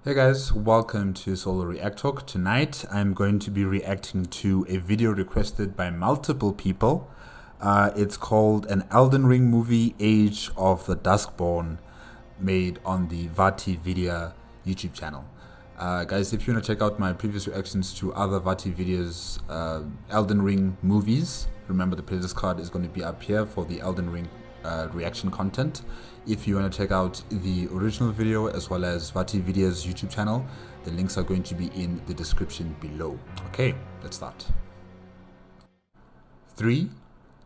Hey guys, welcome to Solo ReacTalk. Tonight I'm going to be reacting to a video requested by multiple people. It's called an Elden Ring movie, Age of the Duskborn, made on the VaatiVidya YouTube channel. Guys, if you want to check out my previous reactions to other VaatiVidya's Elden Ring movies, remember the playlist card is going to be up here for the Elden Ring reaction content. If you want to check out the original video as well as VaatiVidya's YouTube channel, the links are going to be in the description below. Okay, let's start. 3,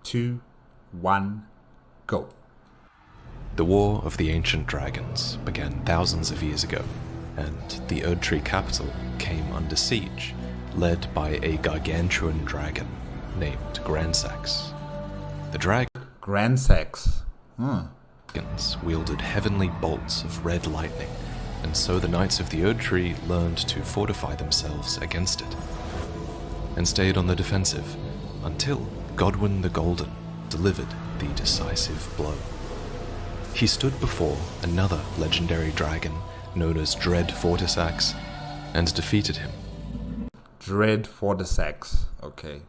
2, 1, go. The War of the Ancient Dragons began thousands of years ago, and the Erdtree capital came under siege, led by a gargantuan dragon named Gransax. The Gransax. dragons wielded heavenly bolts of red lightning, and so the Knights of the Erdtree learned to fortify themselves against it, and stayed on the defensive until Godwyn the Golden delivered the decisive blow. He stood before another legendary dragon known as Dread Fortisax and defeated him. Dread Fortisax, okay.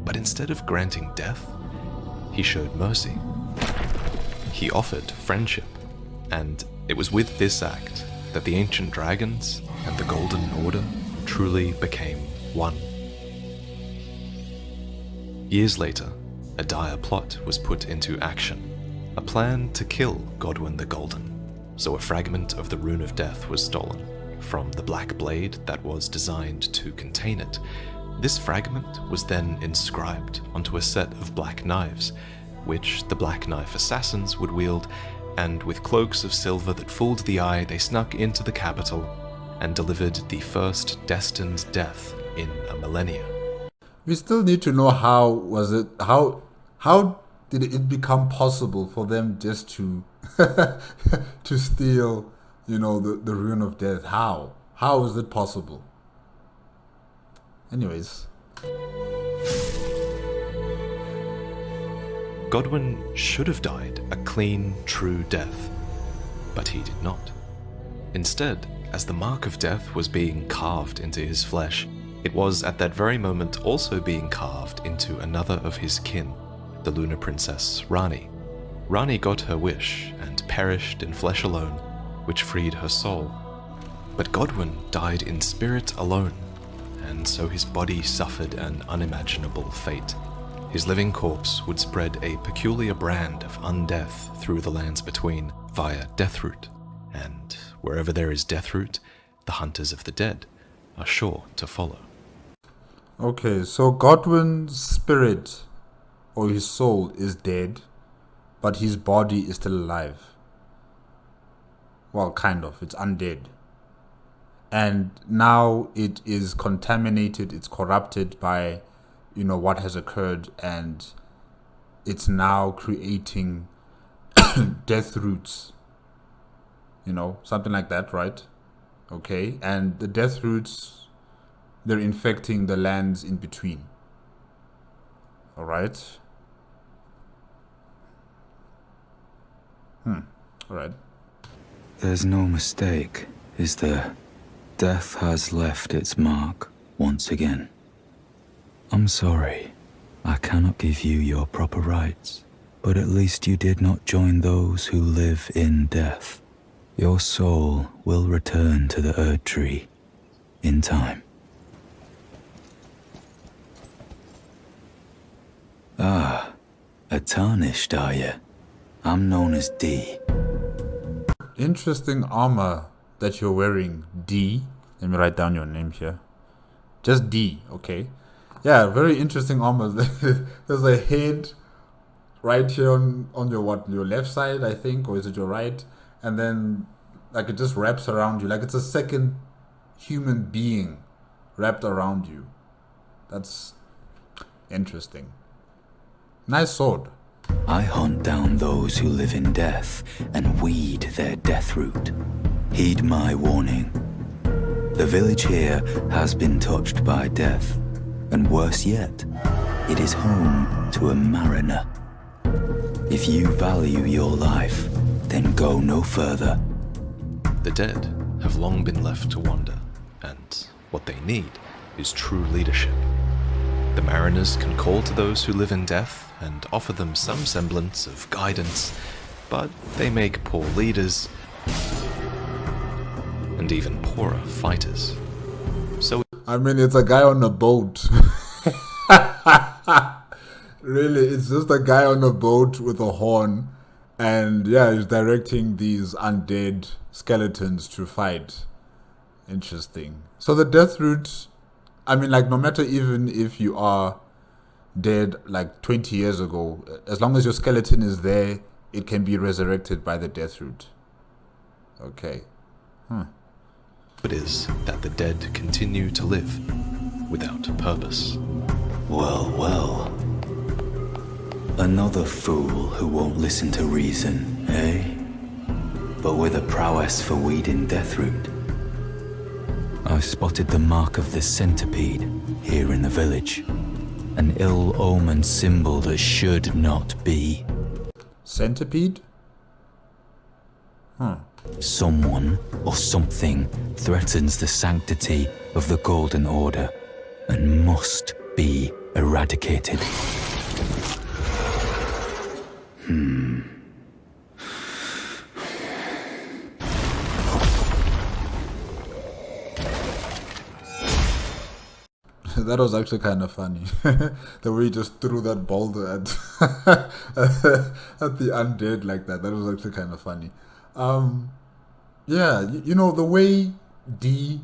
But instead of granting death, he showed mercy. He offered friendship, and it was with this act that the ancient dragons and the Golden Order truly became one. Years later, a dire plot was put into action, a plan to kill Godwyn the Golden, so a fragment of the Rune of Death was stolen from the black blade that was designed to contain it. This fragment was then inscribed onto a set of black knives, which the black knife assassins would wield, and with cloaks of silver that fooled the eye, they snuck into the capital and delivered the first destined death in a millennia. We still need to know how did it become possible for them just to to steal, the Rune of Death? How is it possible? Anyways. Godwyn should have died a clean, true death, but he did not. Instead, as the mark of death was being carved into his flesh, it was at that very moment also being carved into another of his kin, the Lunar Princess Ranni. Ranni got her wish and perished in flesh alone, which freed her soul. But Godwyn died in spirit alone, and so his body suffered an unimaginable fate. His living corpse would spread a peculiar brand of undeath through the lands between via Deathroot, and wherever there is Deathroot, the hunters of the dead are sure to follow. Okay, so Godwyn's spirit or his soul is dead, but his body is still alive. Well, kind of, it's undead. And now it is contaminated, it's corrupted by, what has occurred, and it's now creating death roots. Something like that, right? Okay, and the death roots, they're infecting the lands in between. All right. All right. There's no mistake, is there? Death has left its mark once again. I'm sorry, I cannot give you your proper rights, but at least you did not join those who live in death. Your soul will return to the Erdtree in time. Ah, a tarnished, are you? I'm known as D. Interesting armor that you're wearing, D. Let me write down your name here. Just D, okay. Yeah, very interesting armor. There's a head right here on your left side, I think, or is it your right? And then it just wraps around you, like it's a second human being wrapped around you. That's interesting. Nice sword. I hunt down those who live in death and weed their death root. Heed my warning. The village here has been touched by death, and worse yet, it is home to a mariner. If you value your life, then go no further. The dead have long been left to wander, and what they need is true leadership. The mariners can call to those who live in death and offer them some semblance of guidance, but they make poor leaders and even poorer fighters. So I mean, it's a guy on a boat. Really, it's just a guy on a boat with a horn, and yeah, he's directing these undead skeletons to fight. Interesting. So the death route, I mean, like, no matter even if you are dead like 20 years ago, as long as your skeleton is there, it can be resurrected by the death route. Okay. it is that the dead continue to live without purpose. Well, well. Another fool who won't listen to reason, eh? But with a prowess for weeding Deathroot. I've spotted the mark of the centipede here in the village. An ill-omened symbol that should not be. Centipede? Someone or something threatens the sanctity of the Golden Order and must be eradicated. That was actually kind of funny. The way he just threw that boulder at at the undead like that. That was actually kind of funny. Yeah, you know, the way D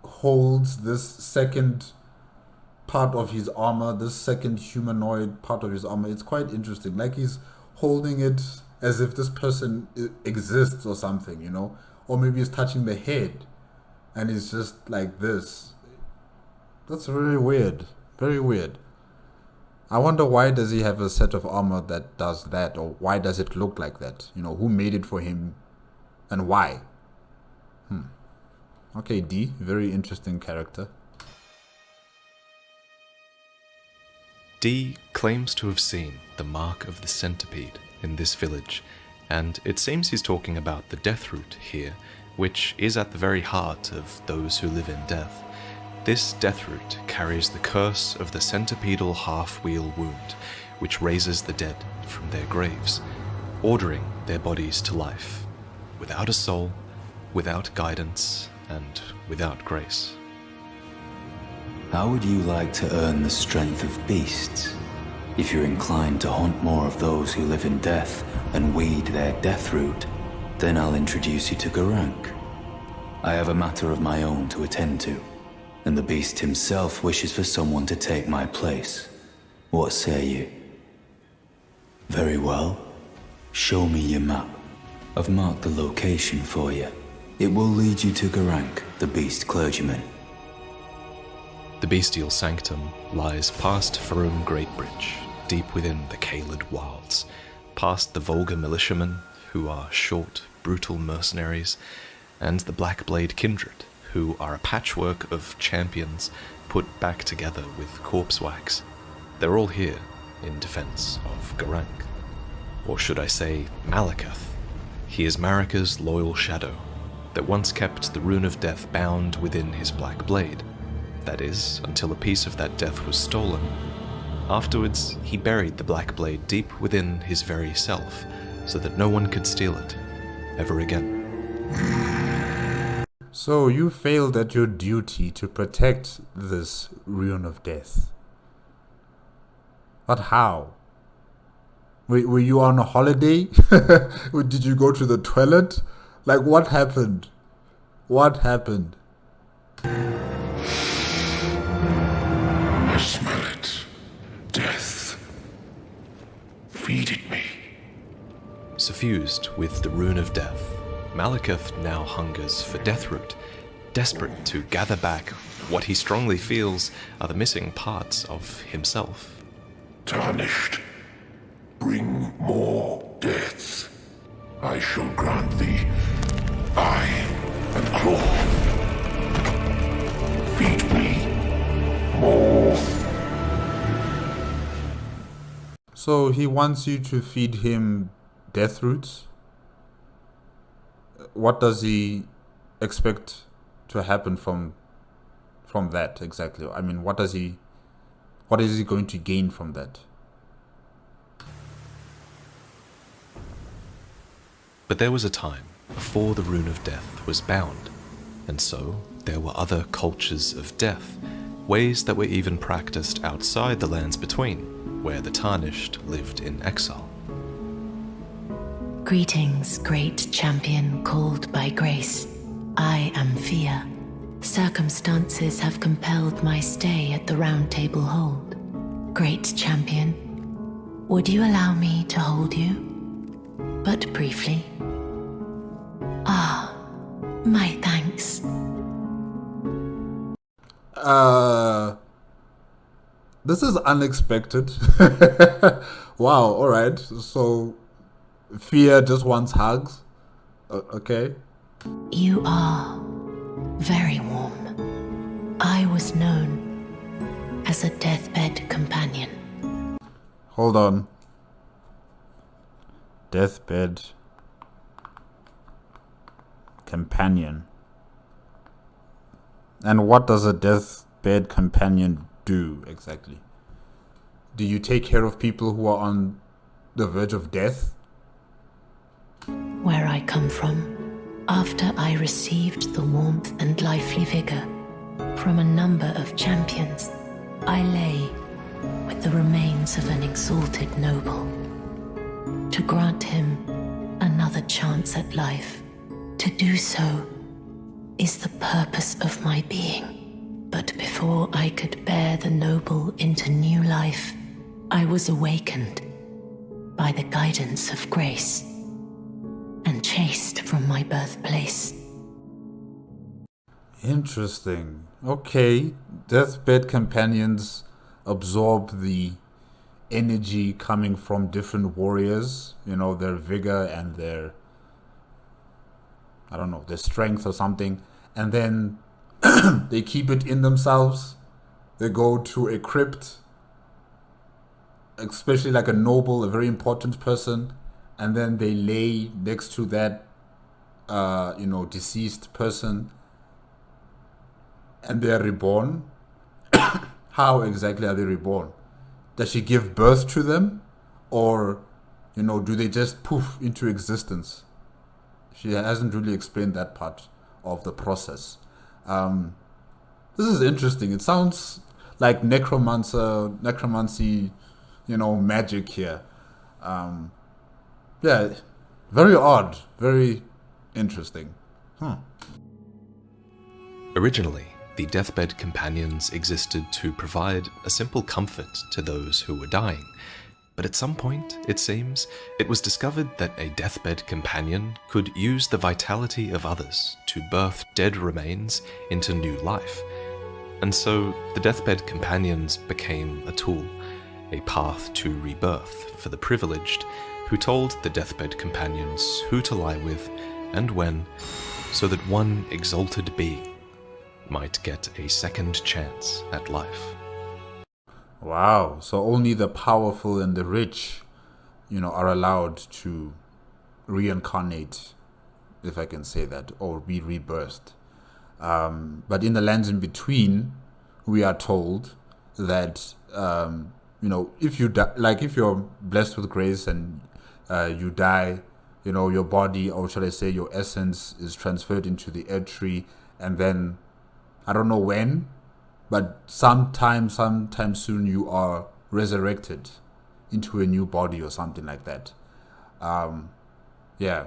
holds this second part of his armor, this second humanoid part of his armor, it's quite interesting. Like, he's holding it as if this person exists or something, you know? Or maybe he's touching the head and he's just like this. That's very weird. Very weird. I wonder, why does he have a set of armor that does that? Or why does it look like that? You know, who made it for him and why? Okay, D, very interesting character. D claims to have seen the mark of the centipede in this village, and it seems he's talking about the Deathroot here, which is at the very heart of those who live in death. This Deathroot carries the curse of the centipedal half-wheel wound, which raises the dead from their graves, ordering their bodies to life, without a soul, without guidance, and without grace. How would you like to earn the strength of beasts? If you're inclined to hunt more of those who live in death and weed their death root, then I'll introduce you to Garank. I have a matter of my own to attend to, and the beast himself wishes for someone to take my place. What say you? Very well. Show me your map. I've marked the location for you. It will lead you to Garank, the beast clergyman. The bestial sanctum lies past Farum Great Bridge, deep within the Caelid wilds, past the vulgar militiamen, who are short, brutal mercenaries, and the Blackblade kindred, who are a patchwork of champions put back together with corpse wax. They're all here in defense of Garank. Or should I say Malakath. He is Marika's loyal shadow, that once kept the Rune of Death bound within his black blade. That is, until a piece of that death was stolen. Afterwards, he buried the black blade deep within his very self, so that no one could steal it, ever again. So you failed at your duty to protect this Rune of Death. But how? Were you on a holiday? Did you go to the toilet? Like, what happened? What happened? I smell it. Death. Feed it me. Suffused with the Rune of Death, Malakath now hungers for Deathroot, desperate to gather back what he strongly feels are the missing parts of himself. Tarnished. Bring more deaths. I shall grant thee eye and claw. Feed me more. So he wants you to feed him death roots? what does he expect to happen from that exactly? I mean, what is he going to gain from that? But there was a time before the rune of death was bound, and so there were other cultures of death, ways that were even practiced outside the lands between, where the tarnished lived in exile. Greetings, great champion called by grace. I am Fia. Circumstances have compelled my stay at the Round Table Hold. Great champion, would you allow me to hold you? But briefly. Ah, my thanks. This is unexpected. Wow, alright. So, Fear just wants hugs? Okay. You are very warm. I was known as a deathbed companion. Hold on. Deathbed companion. And what does a deathbed companion do exactly? Do you take care of people who are on the verge of death? Where I come from, after I received the warmth and lively vigor from a number of champions, I lay with the remains of an exalted noble. To grant him another chance at life, to do so is the purpose of my being. But before I could bear the noble into new life, I was awakened by the guidance of grace and chased from my birthplace. Interesting. Okay. Deathbed companions absorb the energy coming from different warriors, their vigor and their, I don't know, their strength or something, and then they keep it in themselves. They go to a crypt, especially like a noble, a very important person, and then they lay next to that, deceased person, and they are reborn. How exactly are they reborn? Does she give birth to them? Or, do they just poof into existence? She hasn't really explained that part of the process. This is interesting. It sounds like necromancy, magic here. Yeah, very odd, very interesting. Originally, the deathbed companions existed to provide a simple comfort to those who were dying. But at some point, it seems, it was discovered that a deathbed companion could use the vitality of others to birth dead remains into new life. And so the deathbed companions became a tool, a path to rebirth for the privileged, who told the deathbed companions who to lie with and when, so that one exalted being might get a second chance at life. Wow. So only the powerful and the rich, are allowed to reincarnate, if I can say that, or be rebirthed. But in the lands in between, we are told that, if you die, like if you're blessed with grace and you die, your body, or shall I say your essence, is transferred into the earth tree, and then I don't know when, but sometime soon you are resurrected into a new body or something like that. Yeah.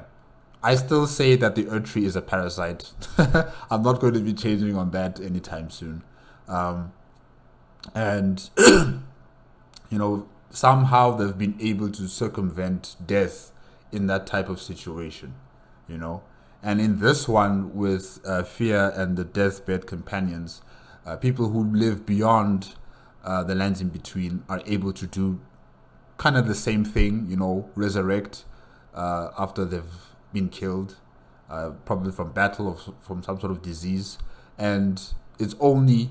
I still say that the earth tree is a parasite. I'm not going to be changing on that anytime soon. And, somehow they've been able to circumvent death in that type of situation, And in this one with Fear and the deathbed companions, people who live beyond the lands in between are able to do kind of the same thing, resurrect after they've been killed, probably from battle or from some sort of disease. And it's only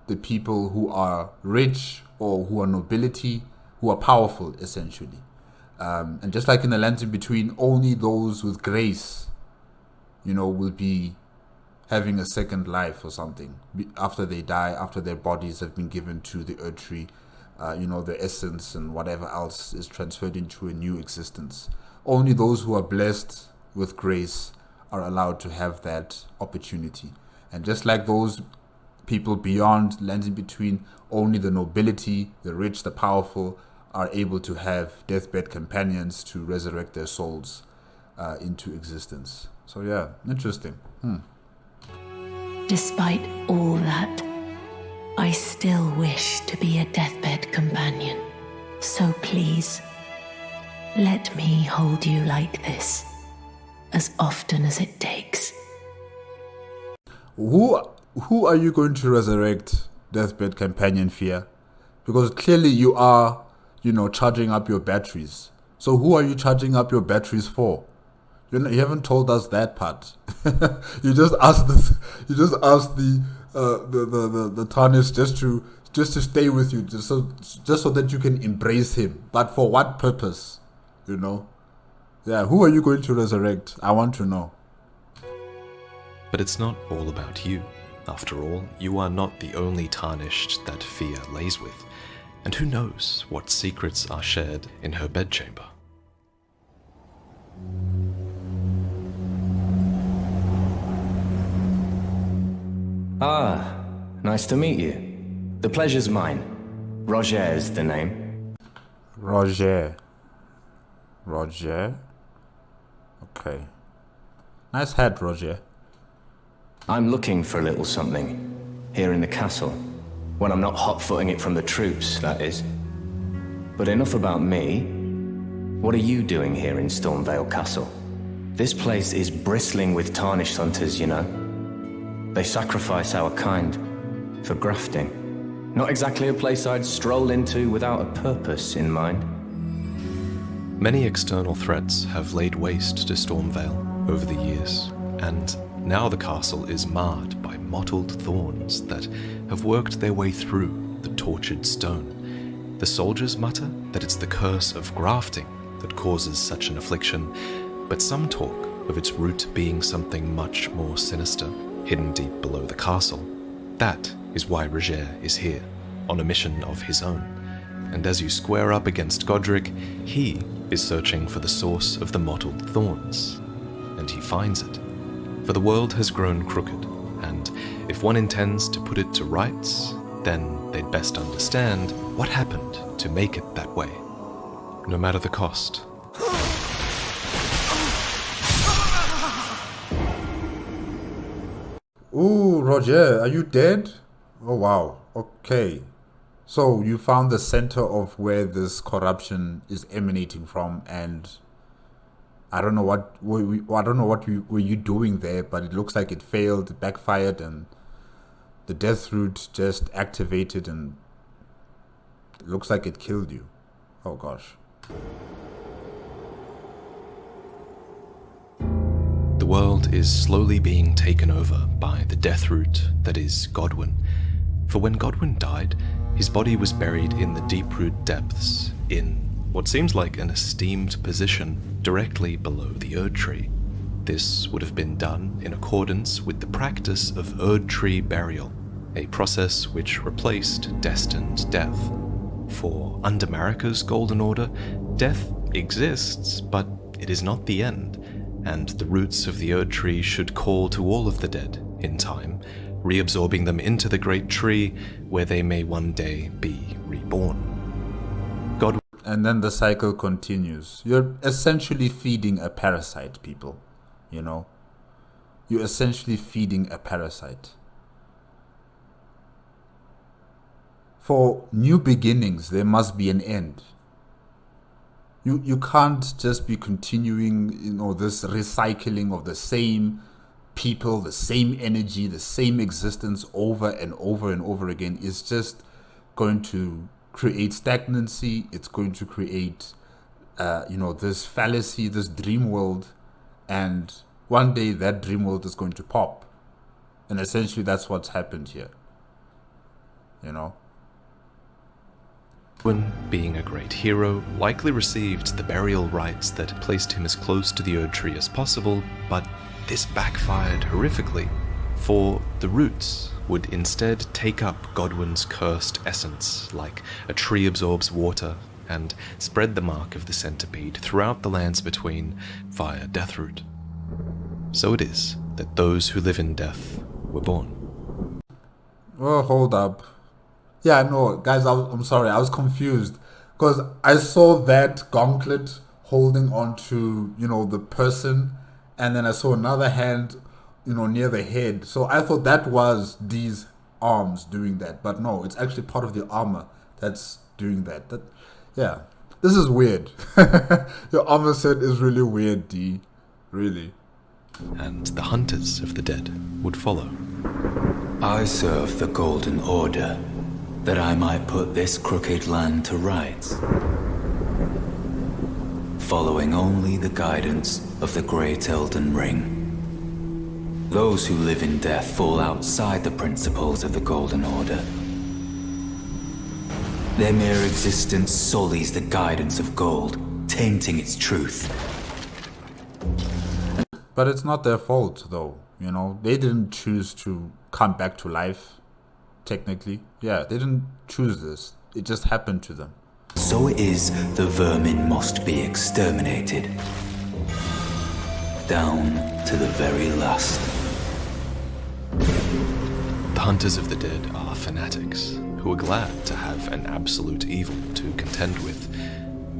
the people who are rich or who are nobility, who are powerful, essentially. And just like in the lands in between, only those with grace will be having a second life or something after they die, after their bodies have been given to the Earth Tree. The essence and whatever else is transferred into a new existence. Only those who are blessed with grace are allowed to have that opportunity. And just like those people beyond, lands in between, only the nobility, the rich, the powerful are able to have deathbed companions to resurrect their souls into existence. So yeah, interesting. Despite all that, I still wish to be a deathbed companion. So please, let me hold you like this, as often as it takes. Who are you going to resurrect, deathbed companion Fear? Because clearly you are, charging up your batteries. So who are you charging up your batteries for? You haven't told us that part. You just asked this. You just asked the tarnished just to stay with you, just so that you can embrace him. But for what purpose? Yeah. Who are you going to resurrect? I want to know. But it's not all about you. After all, you are not the only tarnished that Fear lays with, and who knows what secrets are shared in her bedchamber. Ah, nice to meet you. The pleasure's mine. Roger is the name. Roger. Okay. Nice hat, Roger. I'm looking for a little something here in the castle. When I'm not hot-footing it from the troops, that is. But enough about me. What are you doing here in Stormvale Castle? This place is bristling with tarnished hunters, They sacrifice our kind for grafting. Not exactly a place I'd stroll into without a purpose in mind. Many external threats have laid waste to Stormvale over the years, and now the castle is marred by mottled thorns that have worked their way through the tortured stone. The soldiers mutter that it's the curse of grafting that causes such an affliction, but some talk of its root being something much more sinister, hidden deep below the castle. That is why Roger is here, on a mission of his own. And as you square up against Godric, he is searching for the source of the mottled thorns. And he finds it. For the world has grown crooked, and if one intends to put it to rights, then they'd best understand what happened to make it that way, no matter the cost. Ooh, Roger, are you dead? Oh, wow. Okay. So you found the center of where this corruption is emanating from, and I don't know what were you doing there, but it looks like it failed, it backfired, and the death root just activated, and it looks like it killed you. Oh gosh. The world is slowly being taken over by the death root that is Godwyn. For when Godwyn died, his body was buried in the deep root depths, in what seems like an esteemed position directly below the Erd Tree. This would have been done in accordance with the practice of Erd Tree burial, a process which replaced destined death. For under Marika's Golden Order, death exists, but it is not the end, and the roots of the Erd Tree should call to all of the dead in time, reabsorbing them into the great tree where they may one day be reborn. And then the cycle continues. You're essentially feeding a parasite, people. You're essentially feeding a parasite. For new beginnings, there must be an end. You can't just be continuing, this recycling of the same people, the same energy, the same existence over and over and over again. It's just going to create stagnancy. It's going to create, this fallacy, this dream world, and one day that dream world is going to pop. And essentially that's what's happened here. Godwyn, being a great hero, likely received the burial rites that placed him as close to the Erd Tree as possible, but this backfired horrifically, for the roots would instead take up Godwin's cursed essence, like a tree absorbs water, and spread the mark of the centipede throughout the lands between via Deathroot. So it is that those who live in death were born. Oh, hold up. Yeah, no, guys, I'm sorry, I was confused. Because I saw that gauntlet holding on to, the person, and then I saw another hand, near the head. So I thought that was these arms doing that. But no, it's actually part of the armor that's doing that. Yeah, this is weird. Your armor set is really weird, D. Really. And the hunters of the dead would follow. I serve the Golden Order, that I might put this crooked land to rights, following only the guidance of the great Elden Ring. Those who live in death fall outside the principles of the Golden Order. Their mere existence sullies the guidance of gold, tainting its truth. But it's not their fault, though. They didn't choose to come back to life, technically. Yeah, they didn't choose this. It just happened to them. So it is the vermin must be exterminated. Down to the very last. The hunters of the dead are fanatics, who are glad to have an absolute evil to contend with.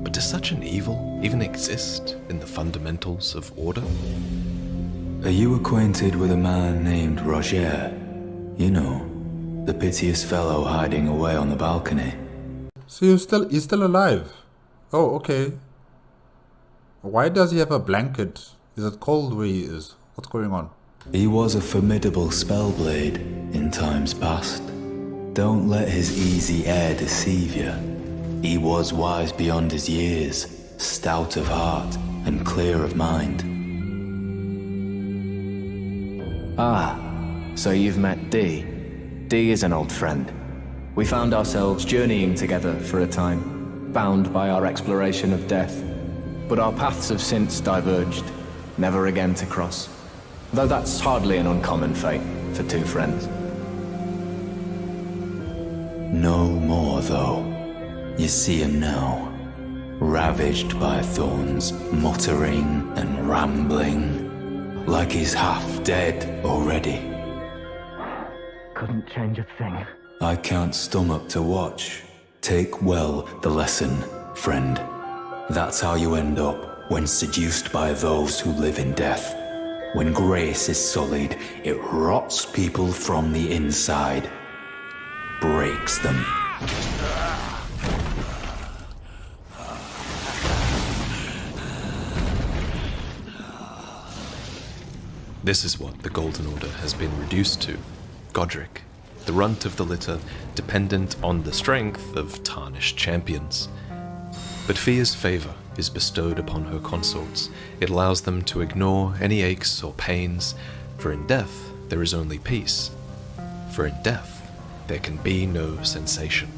But does such an evil even exist in the fundamentals of order? Are you acquainted with a man named Roger? The piteous fellow hiding away on the balcony. So he's still alive. Oh, okay. Why does he have a blanket? Is it cold where he is? What's going on? He was a formidable spellblade in times past. Don't let his easy air deceive you. He was wise beyond his years, stout of heart and clear of mind. Ah, so you've met D. D is an old friend. We found ourselves journeying together for a time, bound by our exploration of death. But our paths have since diverged, never again to cross. Though that's hardly an uncommon fate for two friends. No more, though. You see him now, ravaged by thorns, muttering and rambling, like he's half dead already. Couldn't change a thing. I can't stomach to watch. Take well the lesson, friend. That's how you end up when seduced by those who live in death. When grace is sullied, it rots people from the inside, breaks them. This is what the Golden Order has been reduced to. Godric, the runt of the litter, dependent on the strength of tarnished champions. But Fia's favor is bestowed upon her consorts. It allows them to ignore any aches or pains, for in death there is only peace. For in death there can be no sensation.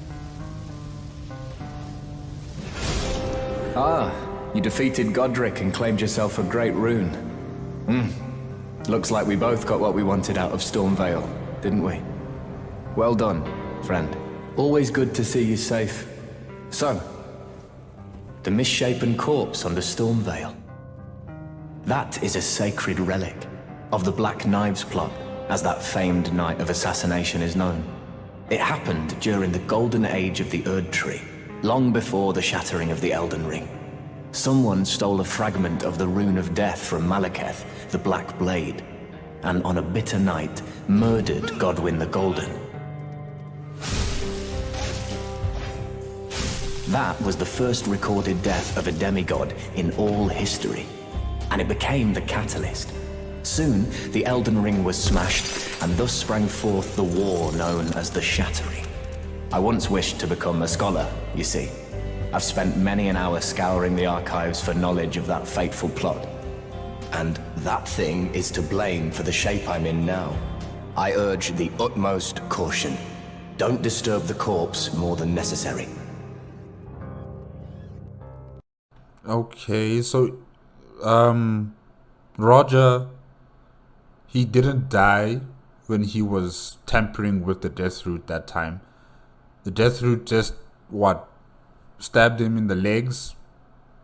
Ah, you defeated Godric and claimed yourself a great rune. Looks like we both got what we wanted out of Stormvale, didn't we? Well done, friend. Always good to see you safe. So, the misshapen corpse under Stormvale. That is a sacred relic of the Black Knives plot, as that famed night of assassination is known. It happened during the golden age of the Erd Tree, long before the shattering of the Elden Ring. Someone stole a fragment of the Rune of Death from Malekith, the Black Blade, and on a bitter night, murdered Godwin the Golden. That was the first recorded death of a demigod in all history, and it became the catalyst. Soon, the Elden Ring was smashed, and thus sprang forth the war known as the Shattering. I once wished to become a scholar, you see. I've spent many an hour scouring the archives for knowledge of that fateful plot. And that thing is to blame for the shape I'm in now. I urge the utmost caution. Don't disturb the corpse more than necessary. Okay, so Roger he didn't die when he was tampering with the death root that time. The death root just, stabbed him in the legs,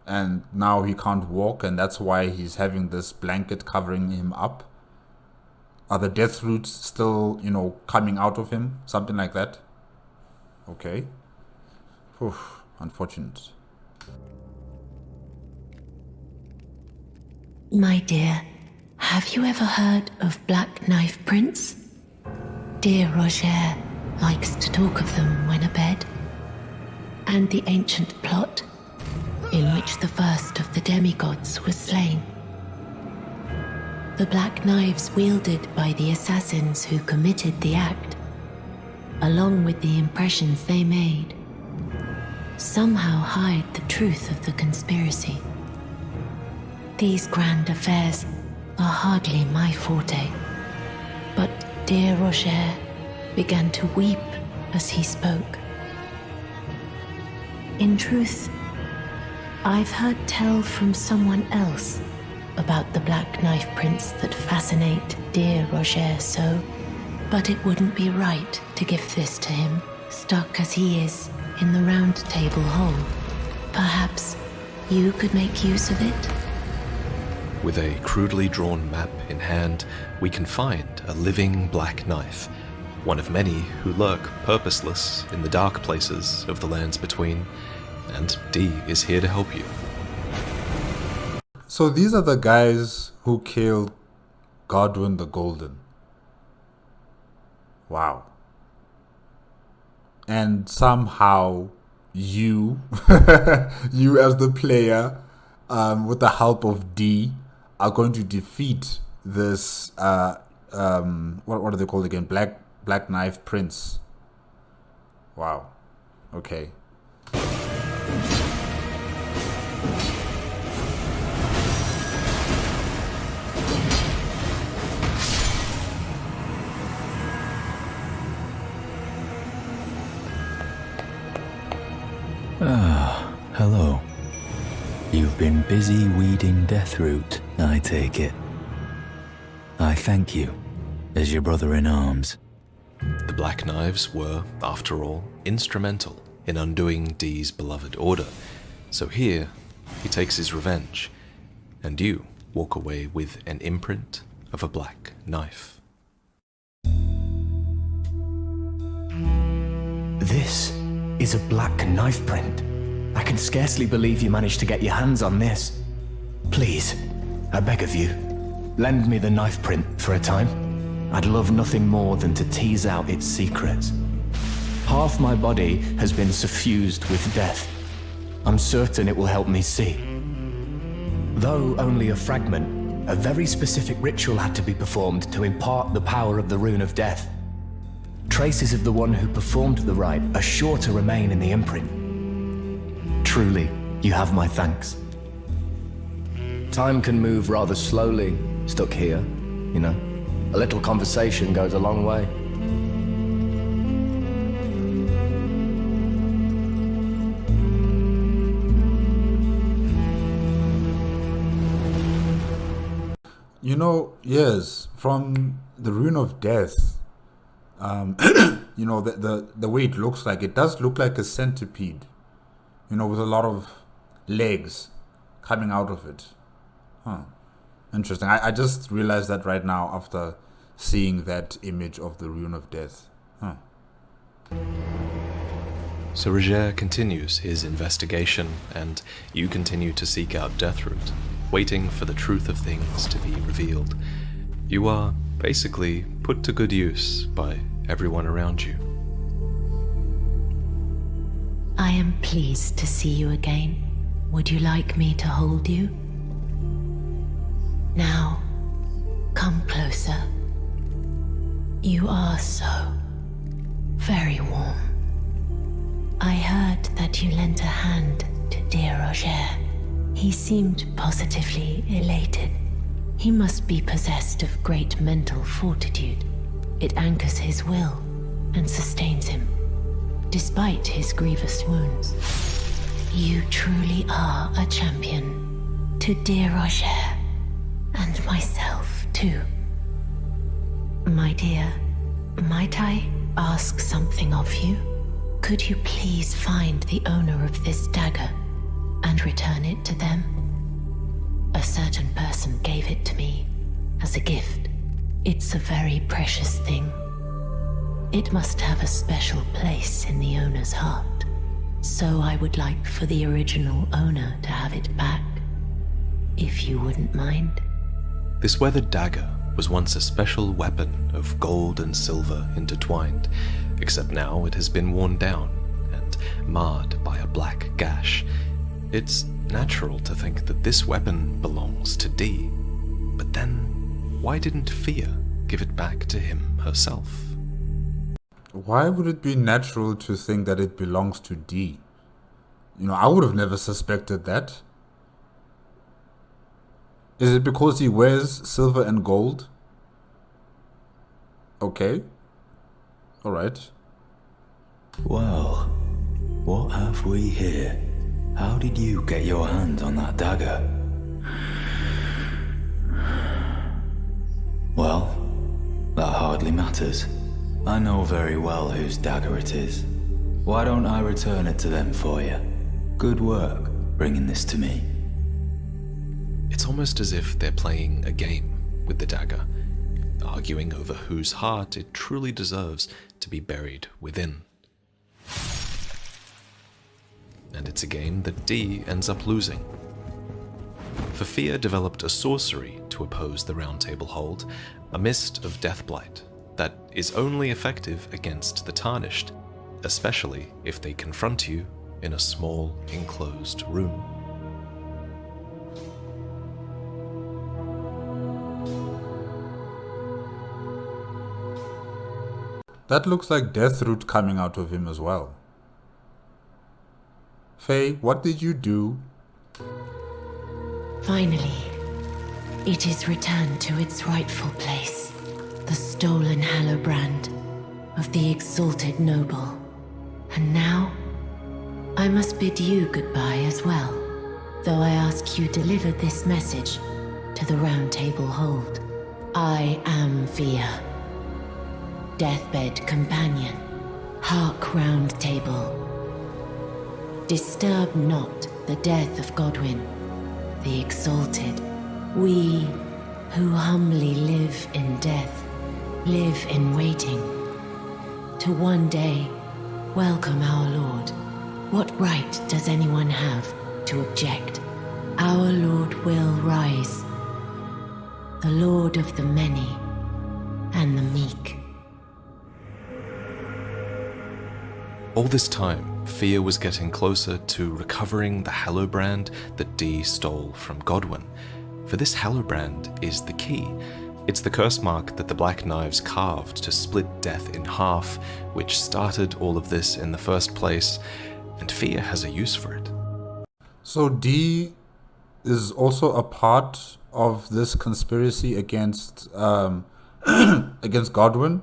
and now he can't walk, and that's why he's having this blanket covering him up. Are the death roots still, coming out of him? Something like that? Okay. Oof, unfortunate. My dear, have you ever heard of Black Knife Prince? Dear Roger likes to talk of them when abed. And the ancient plot in which the first of the demigods was slain. The black knives wielded by the assassins who committed the act, along with the impressions they made, somehow hide the truth of the conspiracy. These grand affairs are hardly my forte, but dear Roger began to weep as he spoke. In truth, I've heard tell from someone else about the Black Knife Prince that fascinate dear Roger so, but it wouldn't be right to give this to him, stuck as he is in the Round Table hole. Perhaps you could make use of it? With a crudely drawn map in hand, we can find a living black knife, one of many who lurk purposeless in the dark places of the lands between, and D is here to help you. So these are the guys who killed Godwin the Golden. Wow. And somehow you, you as the player, with the help of D, are going to defeat this, what are they called again? Black Knife Prince. Wow. Okay. Ah, hello. You've been busy weeding Deathroot, I take it. I thank you, as your brother-in-arms. The Black Knives were, after all, instrumental in undoing D's beloved order, so here he takes his revenge, and you walk away with an imprint of a black knife. This is a black knife print. I can scarcely believe you managed to get your hands on this. Please, I beg of you, lend me the knife print for a time. I'd love nothing more than to tease out its secrets. Half my body has been suffused with death. I'm certain it will help me see. Though only a fragment, a very specific ritual had to be performed to impart the power of the Rune of Death. Traces of the one who performed the rite are sure to remain in the imprint. Truly, you have my thanks. Time can move rather slowly, stuck here, you know. A little conversation goes a long way. Yes, from the Rune of Death, the way it looks like, it does look like a centipede, with a lot of legs coming out of it. Interesting. I just realized that right now after seeing that image of the Rune of Death. So Roger continues his investigation, and you continue to seek out Deathroot, waiting for the truth of things to be revealed. You are basically put to good use by everyone around you. I am pleased to see you again. Would you like me to hold you? Now, come closer. You are so very warm. I heard that you lent a hand to dear Roger. He seemed positively elated. He must be possessed of great mental fortitude. It anchors his will and sustains him, despite his grievous wounds. You truly are a champion to dear Roger, and myself too. My dear, might I ask something of you? Could you please find the owner of this dagger and return it to them? A certain person gave it to me as a gift. It's a very precious thing. It must have a special place in the owner's heart. So I would like for the original owner to have it back, if you wouldn't mind. This weathered dagger was once a special weapon of gold and silver intertwined, except now it has been worn down and marred by a black gash. It's natural to think that this weapon belongs to Dee, but then why didn't Fia give it back to him herself? Why would it be natural to think that it belongs to Dee? You know, I would have never suspected that. Is it because he wears silver and gold? Okay. Alright. Well, what have we here? How did you get your hand on that dagger? Well, that hardly matters. I know very well whose dagger it is. Why don't I return it to them for you? Good work bringing this to me. It's almost as if they're playing a game with the dagger, arguing over whose heart it truly deserves to be buried within. And it's a game that Dee ends up losing. For Fia developed a sorcery to oppose the Round Table Hold, a mist of deathblight that is only effective against the Tarnished, especially if they confront you in a small, enclosed room. That looks like Deathroot coming out of him as well. Faye, what did you do? Finally, it is returned to its rightful place. The stolen Hallowbrand of the exalted noble. And now, I must bid you goodbye as well, though I ask you deliver this message to the Round Table Hold. I am Fia, deathbed companion, hark Round Table. Disturb not the death of Godwyn, the exalted. We who humbly live in death, live in waiting, to one day welcome our Lord. What right does anyone have to object? Our Lord will rise, the Lord of the many and the meek. All this time, Fia was getting closer to recovering the Hallowbrand that Dee stole from Godwyn. For this Hallowbrand is the key. It's the curse mark that the Black Knives carved to split death in half, which started all of this in the first place, and Fia has a use for it. So Dee is also a part of this conspiracy against against Godwyn.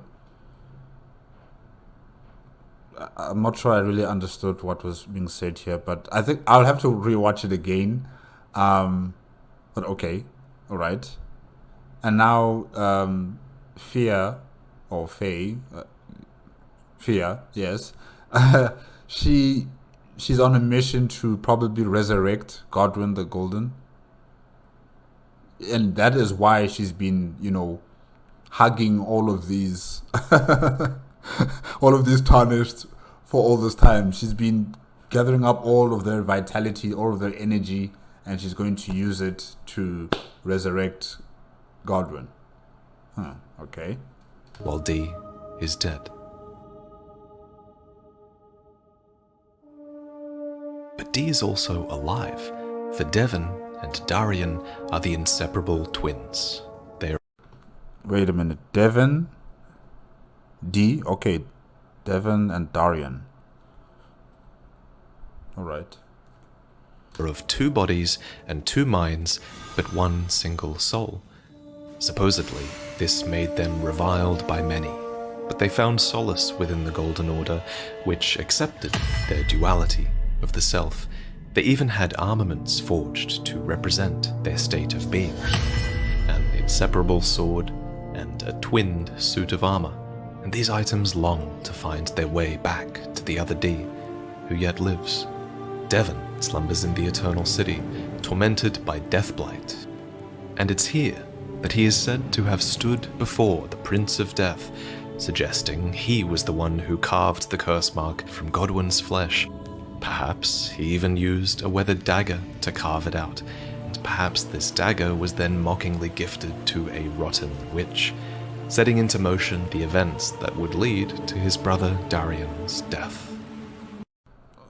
I'm not sure I really understood what was being said here, but I think I'll have to rewatch it again. But okay, all right. And now Fia, or Faye, Fia, yes, she's on a mission to probably resurrect Godwyn the Golden, and that is why she's been, you know, hugging all of these, all of these Tarnished for all this time. She's been gathering up all of their vitality, all of their energy, and she's going to use it to resurrect Godwyn. Okay. While Dee is dead. But Dee is also alive, for Devon and Darian are the inseparable twins. They're... Wait a minute. Devon, Dee, okay. Devon and Darian. Alright. of 2 bodies and 2 minds, but 1 single soul. Supposedly, this made them reviled by many, but they found solace within the Golden Order, which accepted their duality of the self. They even had armaments forged to represent their state of being. An inseparable sword, and a twinned suit of armor, and these items long to find their way back to the other D, who yet lives. Devon slumbers in the Eternal City, tormented by Deathblight, and it's here that he is said to have stood before the Prince of Death, suggesting he was the one who carved the curse mark from Godwin's flesh. Perhaps he even used a weathered dagger to carve it out, and perhaps this dagger was then mockingly gifted to a rotten witch, setting into motion the events that would lead to his brother Darian's death.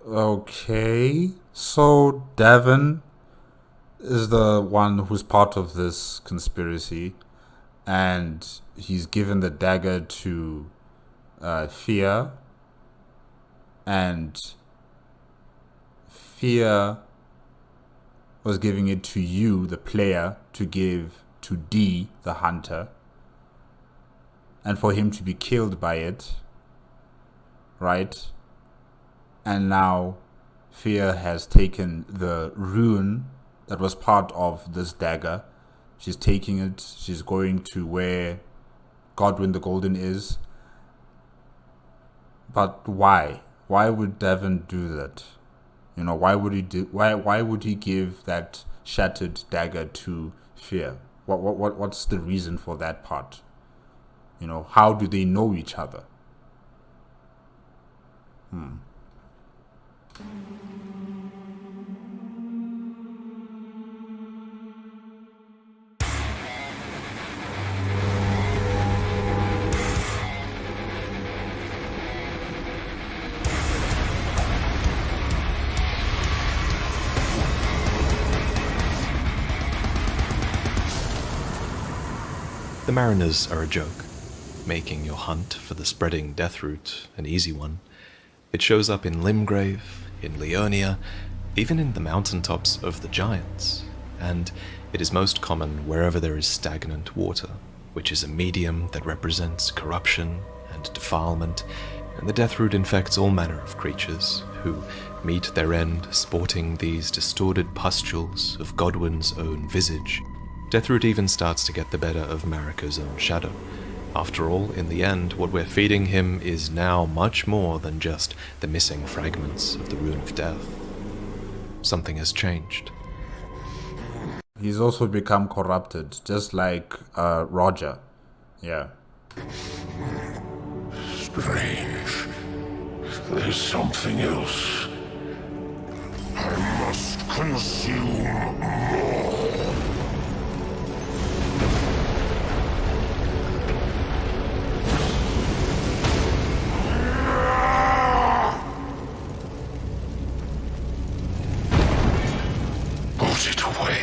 Okay, so Devon is the one who's part of this conspiracy, and he's given the dagger to Fear, and Fear was giving it to you, the player, to give to D, the hunter, and for him to be killed by it, right? And now Fear has taken the rune that was part of this dagger. She's taking it, she's going to where Godwin the Golden is. But why? Why would Devon do that? You know, why would he give that shattered dagger to Fear? What's the reason for that part? You know, how do they know each other? The Mariners are a joke, making your hunt for the spreading death root an easy one. It shows up in Limgrave, in Leonia, even in the mountaintops of the Giants, and it is most common wherever there is stagnant water, which is a medium that represents corruption and defilement, and the death root infects all manner of creatures who meet their end sporting these distorted pustules of Godwin's own visage. Deathroot even starts to get the better of Marika's own shadow. After all, in the end, what we're feeding him is now much more than just the missing fragments of the Rune of Death. Something has changed. He's also become corrupted, just like Roger. Yeah. Strange. There's something else. I must consume more. Put it away.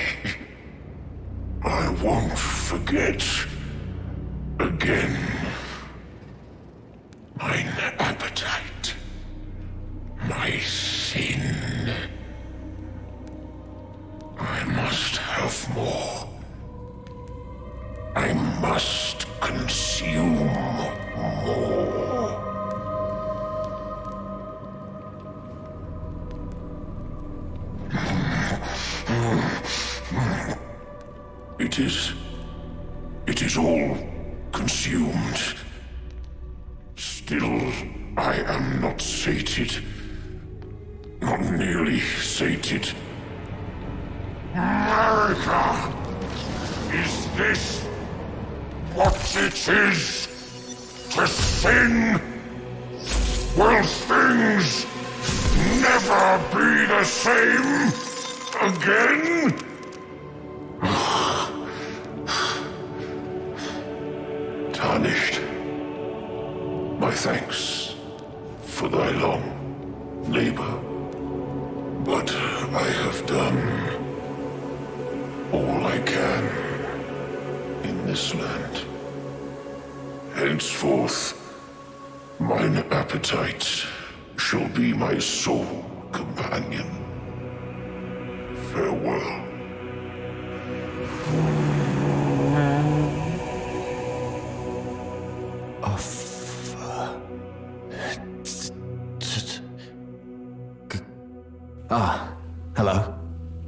I won't forget again. Mine appetite, my sin. I must have more. I must consume more. It is all consumed. Still, I am not sated. Not nearly sated. Marika! Is this what it is to sin? Will things never be the same again? Tarnished. My thanks for thy long labor, but I have done all I can in this land. Henceforth, mine appetite shall be my sole companion. Farewell. Hello.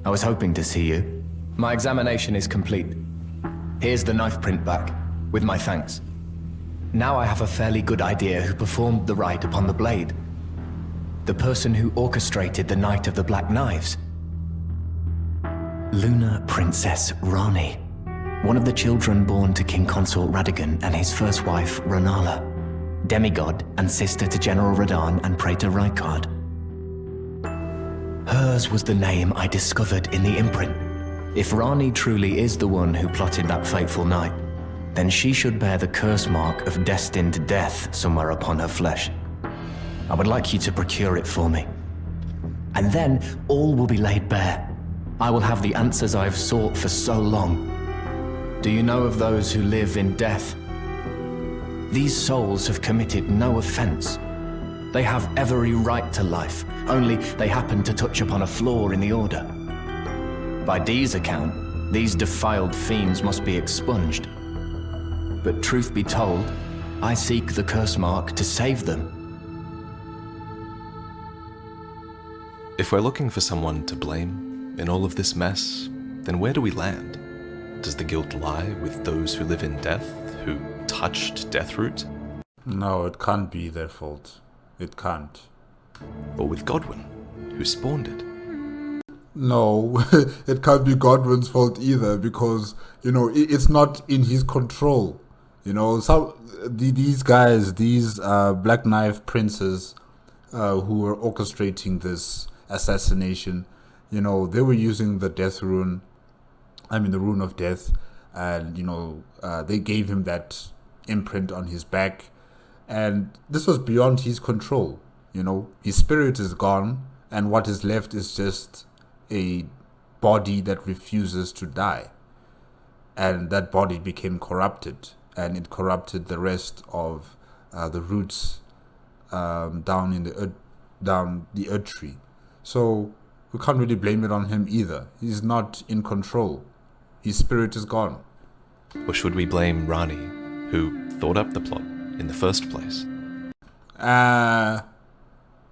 I was hoping to see you. My examination is complete. Here's the knife print back. With my thanks. Now I have a fairly good idea who performed the rite upon the blade. The person who orchestrated the Night of the Black Knives. Lunar Princess Rani. One of the children born to King Consort Radigan and his first wife, Ranala. Demigod and sister to General Radahn and Praetor Rykard. Hers was the name I discovered in the imprint. If Rani truly is the one who plotted that fateful night, then she should bear the curse mark of destined death somewhere upon her flesh. I would like you to procure it for me. And then all will be laid bare. I will have the answers I have sought for so long. Do you know of those who live in death? These souls have committed no offense. They have every right to life, only they happen to touch upon a flaw in the order. By Dee's account, these defiled fiends must be expunged. But truth be told, I seek the curse mark to save them. If we're looking for someone to blame in all of this mess, then where do we land? Does the guilt lie with those who live in death, who touched Deathroot? No, it can't be their fault. It can't. Or with Godwyn, who spawned it? No, it can't be Godwyn's fault either, because, it's not in his control. These guys, these Black Knife princes who were orchestrating this assassination, they were using the death rune, the rune of death, and, they gave him that imprint on his back, and this was beyond his control. His spirit is gone, and what is left is just a body that refuses to die. And that body became corrupted, and it corrupted the rest of the roots down the earth tree. So we can't really blame it on him either. He's not in control. His spirit is gone. Or should we blame Rani, who thought up the plot in the first place?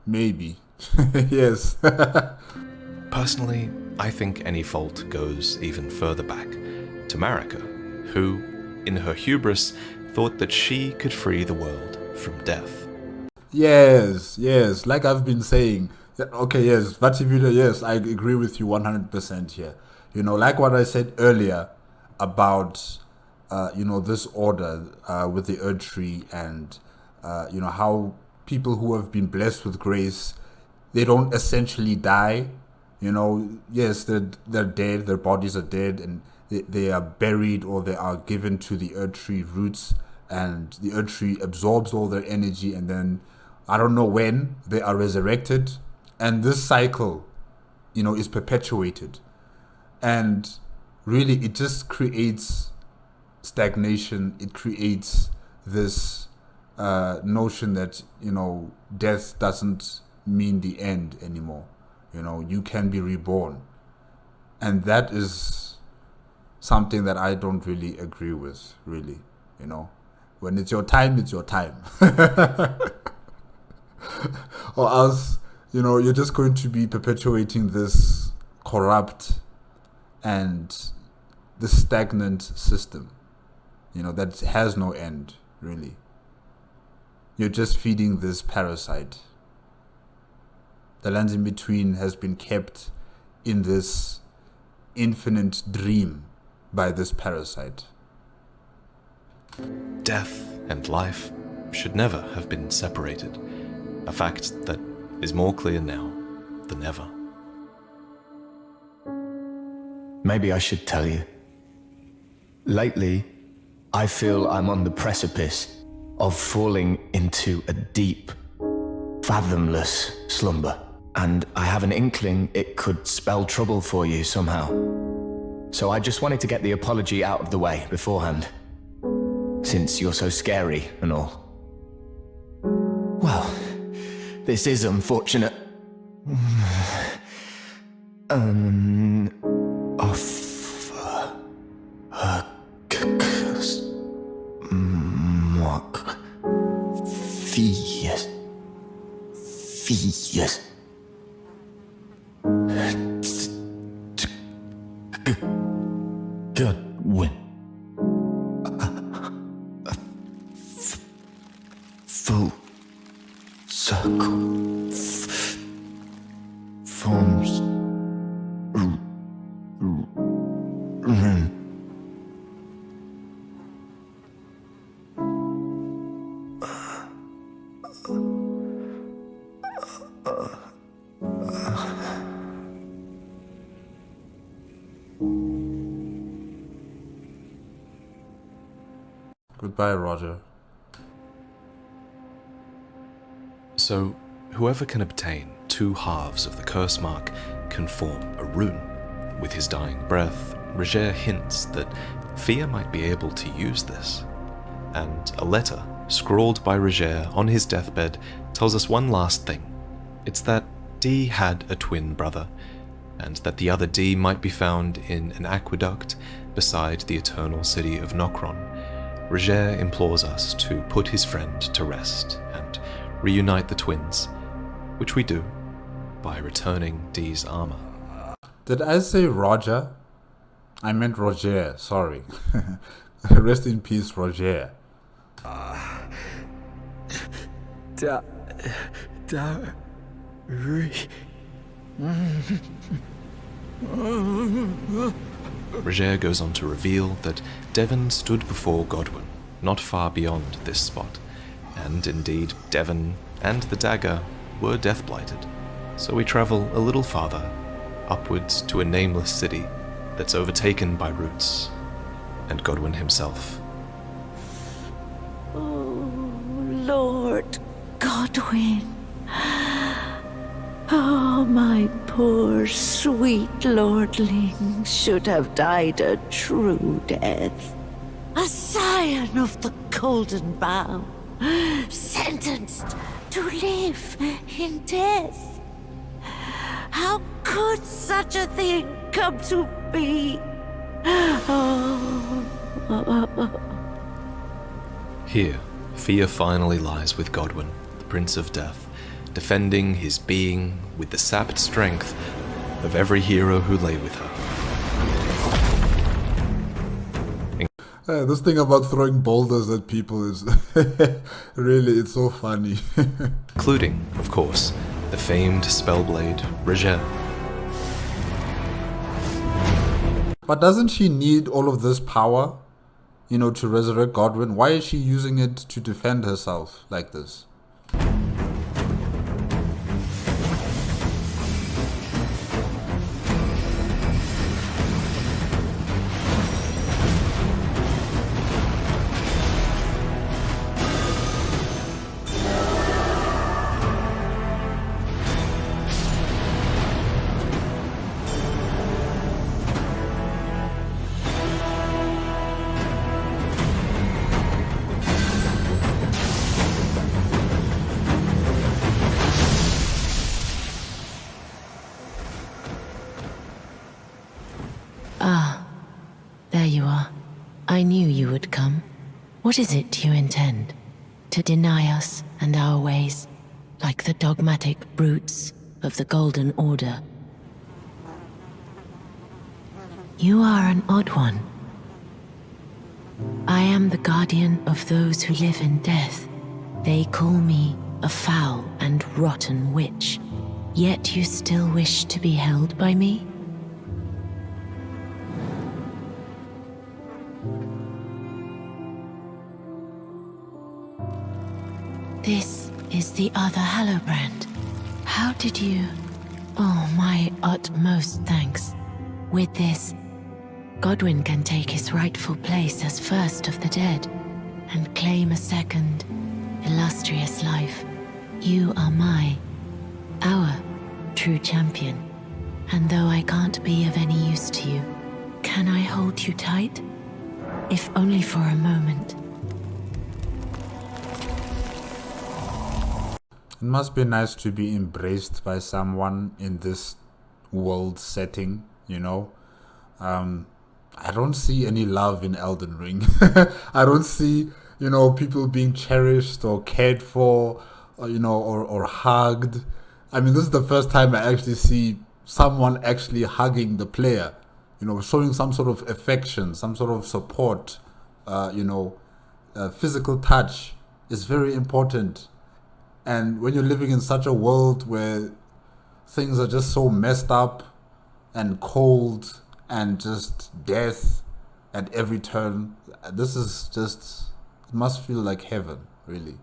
Maybe. Yes. Personally, I think any fault goes even further back to Marika, who, in her hubris, thought that she could free the world from death. Yes, like I've been saying. Okay, yes, VaatiVidya, yes, I agree with you 100% here. Like what I said earlier about, this order with the Earth Tree and, how people who have been blessed with grace, they don't essentially die. Yes, they're dead, their bodies are dead, and they are buried, or they are given to the Earth Tree roots, and the Earth Tree absorbs all their energy, and then I don't know when they are resurrected, and this cycle, is perpetuated, and really it just creates stagnation. It creates this notion that death doesn't mean the end anymore. You can be reborn, and that is something that I don't really agree with, really. When it's your time, it's your time. Or else, you're just going to be perpetuating this corrupt and this stagnant system, that has no end, really. You're just feeding this parasite. The lands in between has been kept in this infinite dream by this parasite. Death and life should never have been separated, a fact that is more clear now than ever. Maybe I should tell you. Lately, I feel I'm on the precipice of falling into a deep, fathomless slumber. And I have an inkling it could spell trouble for you somehow. So I just wanted to get the apology out of the way beforehand, since you're so scary and all. Well, this is unfortunate. Fies. Godwyn. full circle forms room. Goodbye, Roger. So, whoever can obtain 2 halves of the curse mark can form a rune. With his dying breath, Roger hints that Fia might be able to use this. And a letter, scrawled by Roger on his deathbed, tells us one last thing. It's that Dee had a twin brother, and that the other Dee might be found in an aqueduct beside the eternal city of Nokron. Roger implores us to put his friend to rest and reunite the twins, which we do by returning Dee's armor. Did I say Roger? I meant Roger, sorry. Rest in peace, Roger. Roger goes on to reveal that Devon stood before Godwin, not far beyond this spot, and indeed Devon and the dagger were death-blighted. So we travel a little farther, upwards to a nameless city that's overtaken by roots, and Godwin himself. Oh, Lord Godwin. Oh, my poor sweet lordling should have died a true death. A scion of the Golden Bough, sentenced to live in death. How could such a thing come to be? Here, Fia finally lies with Godwin, the Prince of Death, defending his being with the sapped strength of every hero who lay with her. This thing about throwing boulders at people is really, it's so funny. Including, of course, the famed spellblade Roger. But doesn't she need all of this power, to resurrect Godwin? Why is she using it to defend herself like this? There you are. I knew you would come. What is it you intend? To deny us and our ways, like the dogmatic brutes of the Golden Order? You are an odd one. I am the guardian of those who live in death. They call me a foul and rotten witch. Yet you still wish to be held by me? This is the other Hallowbrand. How did you... Oh, my utmost thanks. With this, Godwin can take his rightful place as first of the dead and claim a second, illustrious life. You are our true champion. And though I can't be of any use to you, can I hold you tight? If only for a moment. It must be nice to be embraced by someone in this world setting, I don't see any love in Elden Ring. I don't see, people being cherished or cared for, or hugged. I mean, this is the first time I actually see someone actually hugging the player, showing some sort of affection, some sort of support, physical touch, is very important. And when you're living in such a world where things are just so messed up and cold and just death at every turn, this is just, it must feel like heaven, really.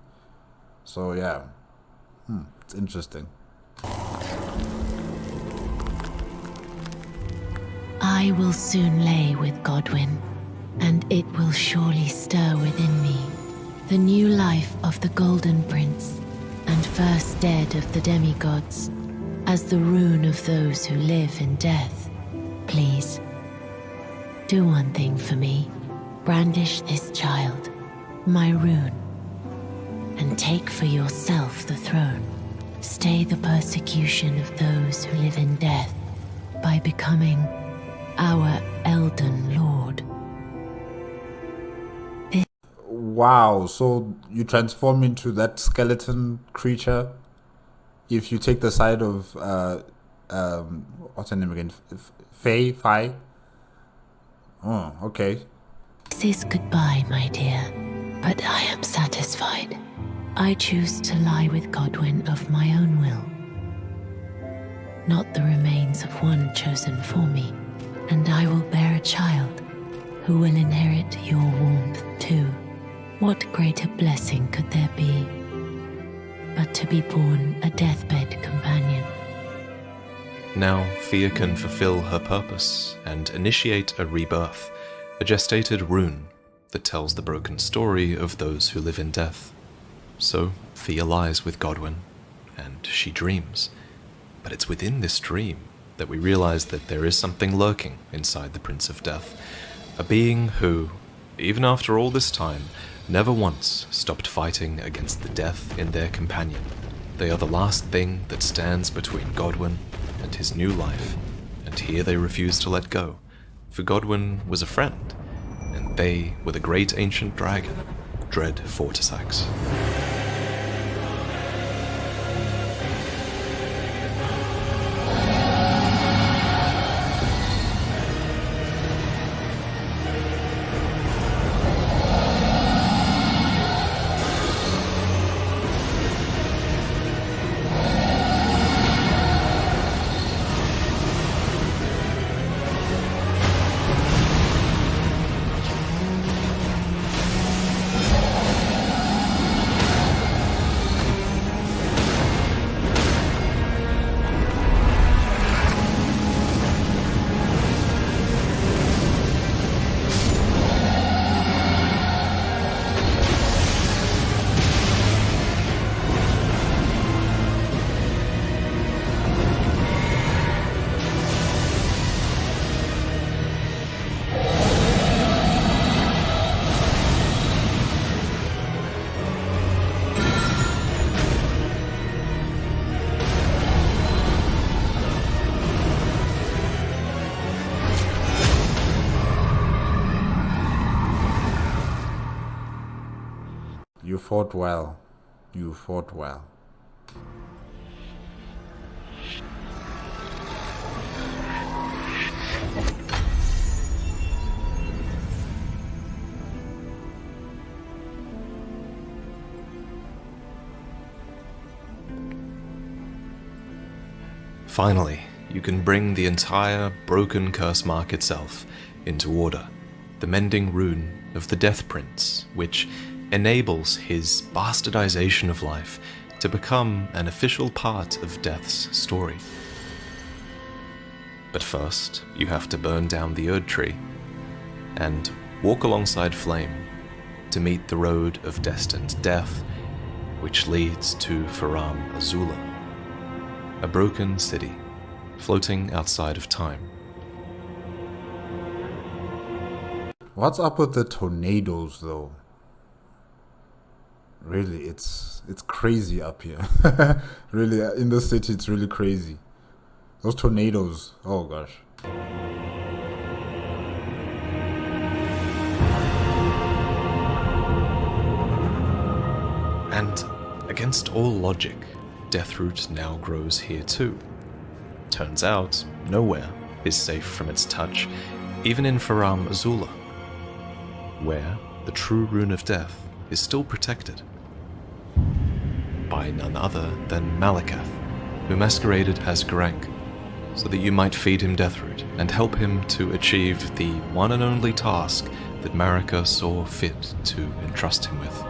So yeah, it's interesting. I will soon lay with Godwyn, and it will surely stir within me the new life of the Golden Prince, and first dead of the demigods, as the rune of those who live in death. Please, do one thing for me. Brandish this child, my rune, and take for yourself the throne. Stay the persecution of those who live in death by becoming our Elden Lord. Wow, so you transform into that skeleton creature if you take the side of what's her name again? Faye? Oh, okay. This is goodbye, my dear, but I am satisfied. I choose to lie with Godwyn of my own will, not the remains of one chosen for me, and I will bear a child who will inherit your warmth too. What greater blessing could there be but to be born a deathbed companion? Now Fia can fulfill her purpose and initiate a rebirth, a gestated rune that tells the broken story of those who live in death. So Fia lies with Godwyn, and she dreams. But it's within this dream that we realize that there is something lurking inside the Prince of Death, a being who, even after all this time, never once stopped fighting against the death in their companion. They are the last thing that stands between Godwyn and his new life, and here they refuse to let go, for Godwyn was a friend, and they were the great ancient dragon, Dread Fortisax. You fought well. You fought well. Finally, you can bring the entire broken curse mark itself into order, the mending rune of the Death Prince, which enables his bastardization of life to become an official part of Death's story. But first, you have to burn down the Erd Tree and walk alongside Flame to meet the road of destined death, which leads to Faram Azula, a broken city floating outside of time. What's up with the tornadoes, though? Really, it's crazy up here. Really, in the city, it's really crazy. Those tornadoes, oh gosh. And against all logic, Deathroot now grows here too. Turns out, nowhere is safe from its touch, even in Faram Azula, where the true rune of death is still protected. by none other than Malakath, who masqueraded as Grank, so that you might feed him Deathroot and help him to achieve the one and only task that Marika saw fit to entrust him with.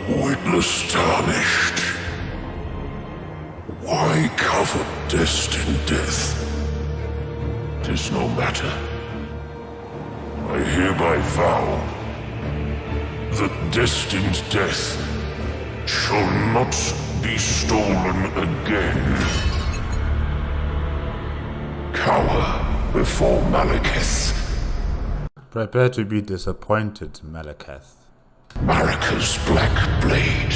Witless tarnished. Why cover destined death? 'Tis no matter. I hereby vow that destined death shall not be stolen again. Cower before Malakath. Prepare to be disappointed, Malakath. Marika's black blade.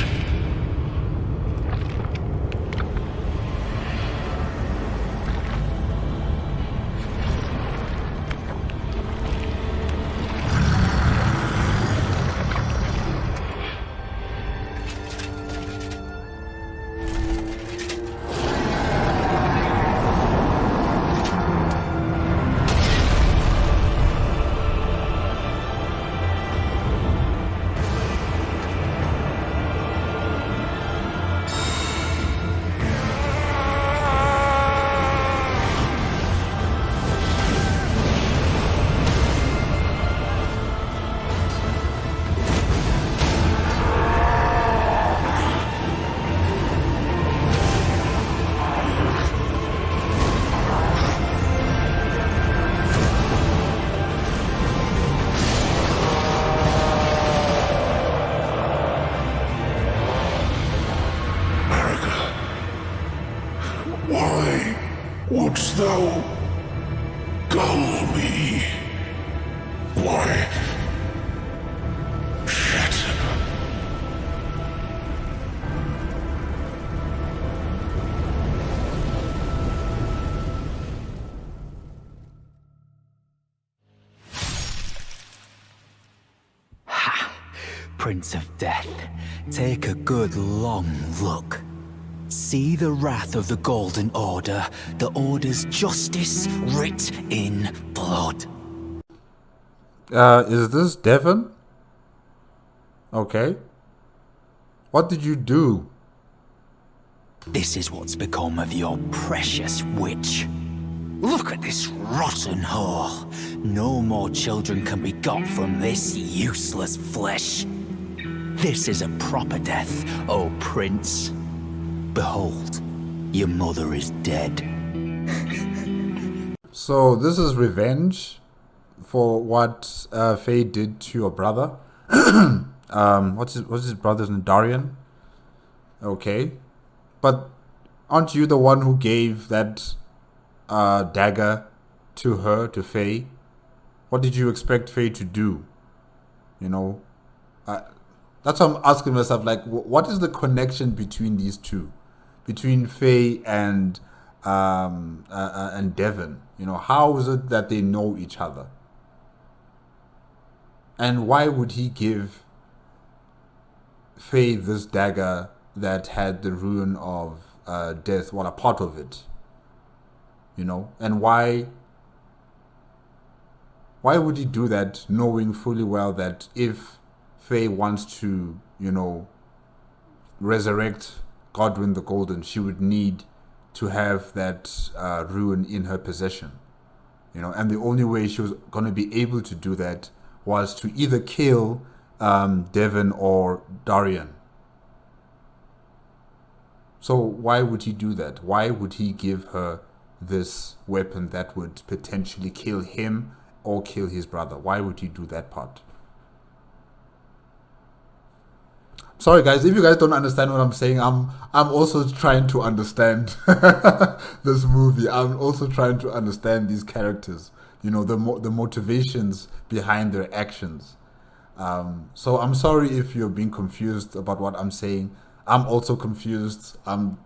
Why wouldst thou gull me? Why shatter? Prince of Death, take a good long look. See the wrath of the Golden Order, the Order's justice writ in blood. Is this Devon? Okay. What did you do? This is what's become of your precious witch. Look at this rotten whore. No more children can be got from this useless flesh. This is a proper death, O Prince. Behold, your mother is dead. So this is revenge for what Faye did to your brother. What's his brother's name? Darian? Okay. But aren't you the one who gave that dagger to her, to Faye? What did you expect Faye to do? You know? That's what I'm asking myself, like, what is the connection between these two? Between Faye and Devon? You know, how is it that they know each other? And why would he give Faye this dagger that had the rune of death, well, a part of it? You know, and why would he do that, knowing fully well that if Faye wants to, you know, resurrect Godwyn the Golden, she would need to have that rune in her possession, you know, and the only way she was going to be able to do that was to either kill Devon or Darian. So why would he do that? Why would he give her this weapon that would potentially kill him or kill his brother? Why would he do that part? Sorry guys, if you guys don't understand what I'm saying, I'm also trying to understand this movie. I'm also trying to understand these characters, you know, the motivations behind their actions. So I'm sorry if you're being confused about what I'm saying. I'm also confused. I'm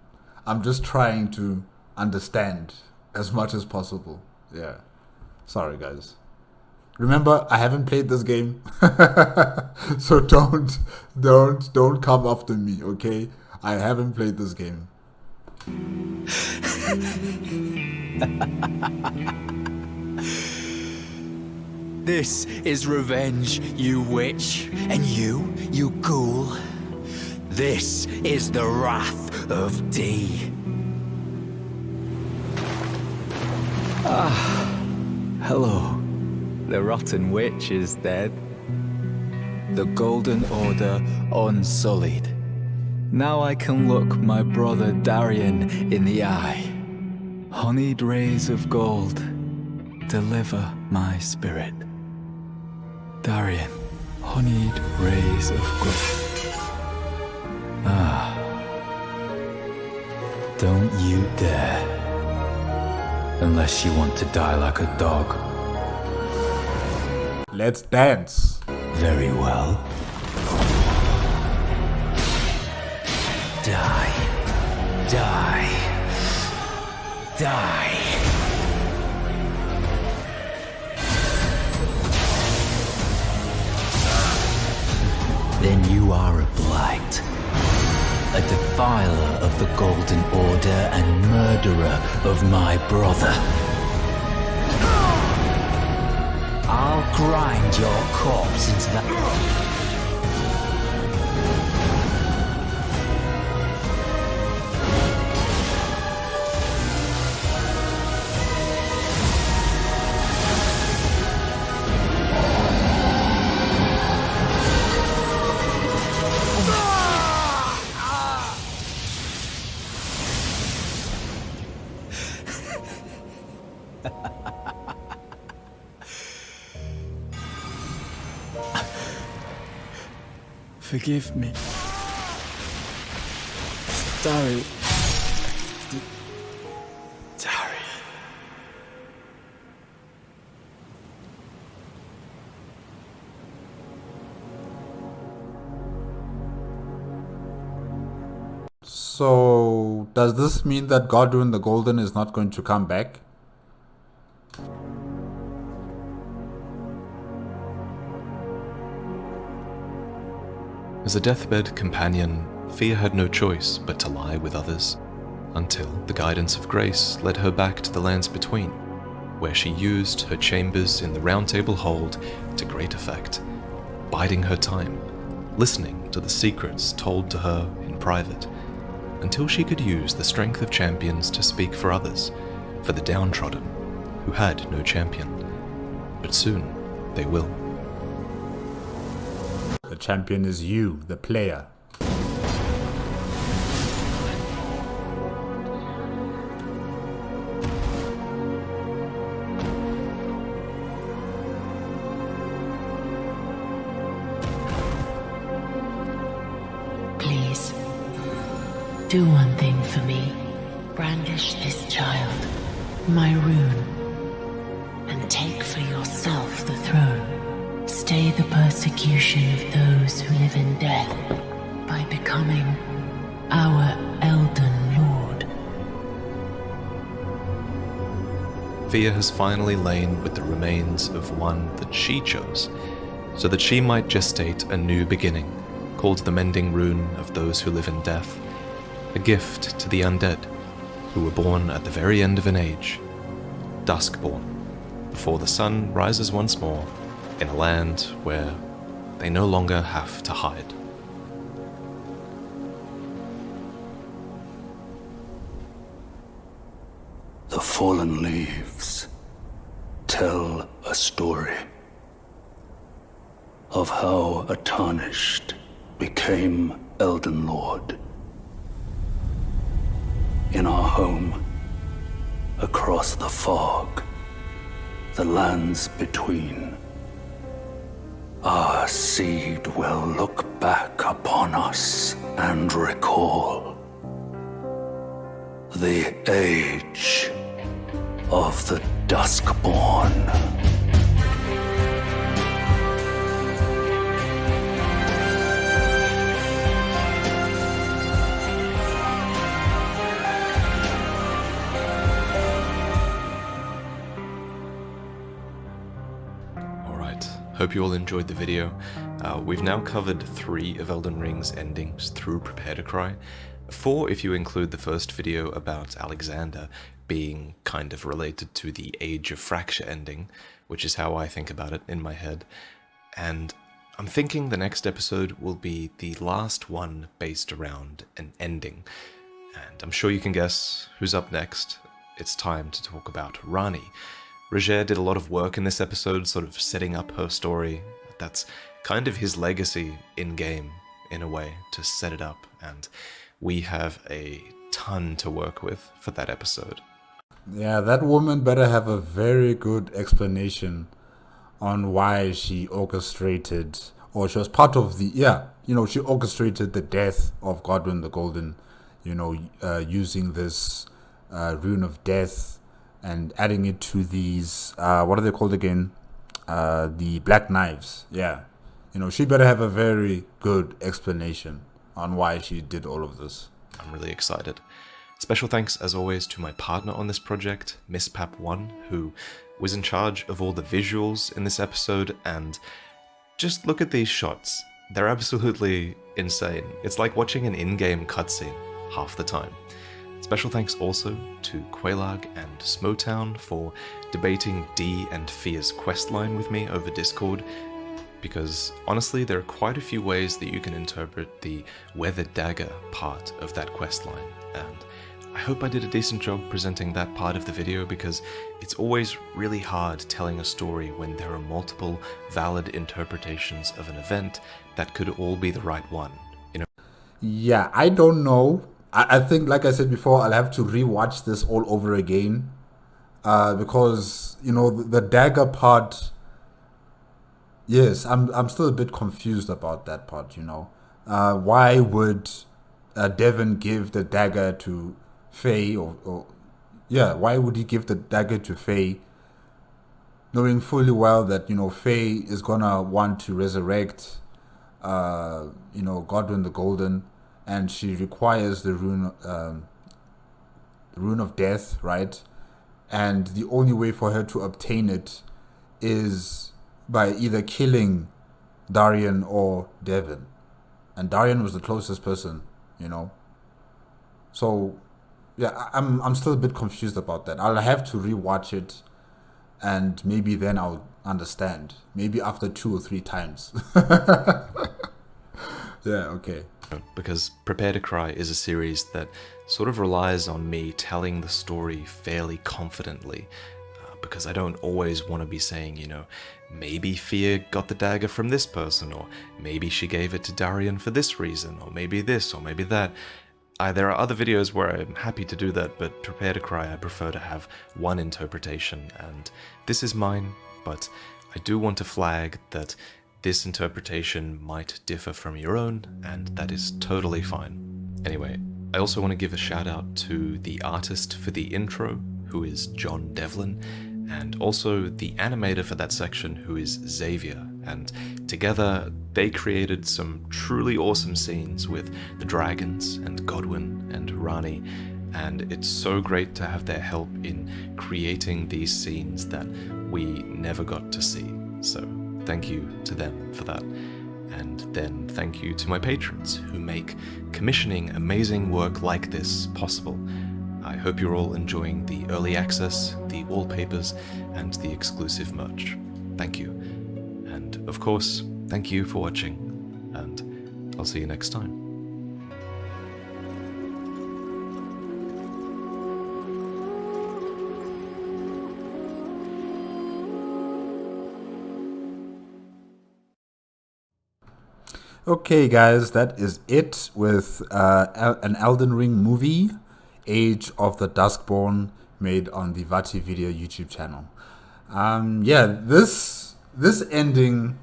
just trying to understand as much as possible. Yeah. Sorry guys. Remember, I haven't played this game, so don't come after me, okay? I haven't played this game. This is revenge, you witch, and you ghoul. This is the wrath of D. Hello. The rotten witch is dead. The Golden Order unsullied. Now I can look my brother Darien in the eye. Honeyed rays of gold, deliver my spirit. Darien, honeyed rays of gold. Don't you dare. Unless you want to die like a dog. Let's dance. Very well. Die. Die. Die. Then you are a blight. A defiler of the Golden Order and murderer of my brother. I'll grind your corpse into that... Forgive me. Dari. Dari. So, does this mean that Godwin the Golden is not going to come back? As a deathbed companion, Fia had no choice but to lie with others, until the guidance of grace led her back to the lands between, where she used her chambers in the Round Table Hold to great effect, biding her time, listening to the secrets told to her in private, until she could use the strength of champions to speak for others, for the downtrodden, who had no champion. But soon they will. The champion is you, the player. Please, do one thing for me. Brandish this child, my rune, and take for yourself the throne. Stay the persecution of those who live in death by becoming our Elden Lord. Fia has finally lain with the remains of one that she chose, so that she might gestate a new beginning, called the Mending Rune of those who live in death, a gift to the undead, who were born at the very end of an age, Duskborn, before the sun rises once more, in a land where they no longer have to hide. The fallen leaves tell a story of how a tarnished became Elden Lord. In our home, across the fog, the lands between, our seed will look back upon us and recall the age of the Duskborn. Hope you all enjoyed the video. We've now covered 3 of Elden Ring's endings through Prepare to Cry. 4 if you include the first video about Alexander being kind of related to the Age of Fracture ending, which is how I think about it in my head. And I'm thinking the next episode will be the last one based around an ending. And I'm sure you can guess who's up next. It's time to talk about Rani. Roger did a lot of work in this episode, sort of setting up her story. That's kind of his legacy in-game, in a way, to set it up. And we have a ton to work with for that episode. Yeah, that woman better have a very good explanation on why she orchestrated, or she was part of the, she orchestrated the death of Godwin the Golden, using this rune of death and adding it to these, what are they called again? The black knives. Yeah. She better have a very good explanation on why she did all of this. I'm really excited. Special thanks, as always, to my partner on this project, Miss Pap1, who was in charge of all the visuals in this episode, and just look at these shots. They're absolutely insane. It's like watching an in-game cutscene half the time. Special thanks also to Quelaag and Smotown for debating Dee and Fia's questline with me over Discord, because honestly there are quite a few ways that you can interpret the Weathered Dagger part of that questline, and I hope I did a decent job presenting that part of the video, because it's always really hard telling a story when there are multiple valid interpretations of an event that could all be the right one, Yeah, I don't know. I think, like I said before, I'll have to rewatch this all over again, because the dagger part. Yes, I'm still a bit confused about that part. Why would Devon give the dagger to Faye, why would he give the dagger to Faye, knowing fully well that Faye is gonna want to resurrect Godwin the Golden, and she requires the rune of death, right? And the only way for her to obtain it is by either killing Darian or Devon, and Darian was the closest person, So yeah, I'm still a bit confused about that. I'll have to rewatch it, and maybe then I'll understand. Maybe after 2 or 3 times. Yeah, okay. Because Prepare to Cry is a series that sort of relies on me telling the story fairly confidently, because I don't always want to be saying, maybe Fia got the dagger from this person, or maybe she gave it to Darian for this reason, or maybe this, or maybe that. There are other videos where I'm happy to do that, but Prepare to Cry, I prefer to have one interpretation, and this is mine, but I do want to flag that this interpretation might differ from your own, and that is totally fine. Anyway, I also want to give a shout out to the artist for the intro, who is John Devlin, and also the animator for that section, who is Xavier, and together they created some truly awesome scenes with the dragons and Godwin and Rani, and it's so great to have their help in creating these scenes that we never got to see. So thank you to them for that. And then thank you to my patrons who make commissioning amazing work like this possible. I hope you're all enjoying the early access, the wallpapers, and the exclusive merch. Thank you. And of course, thank you for watching, and I'll see you next time. Okay, guys, that is it with an Elden Ring movie, Age of the Duskborn, made on the VaatiVidya YouTube channel. This ending,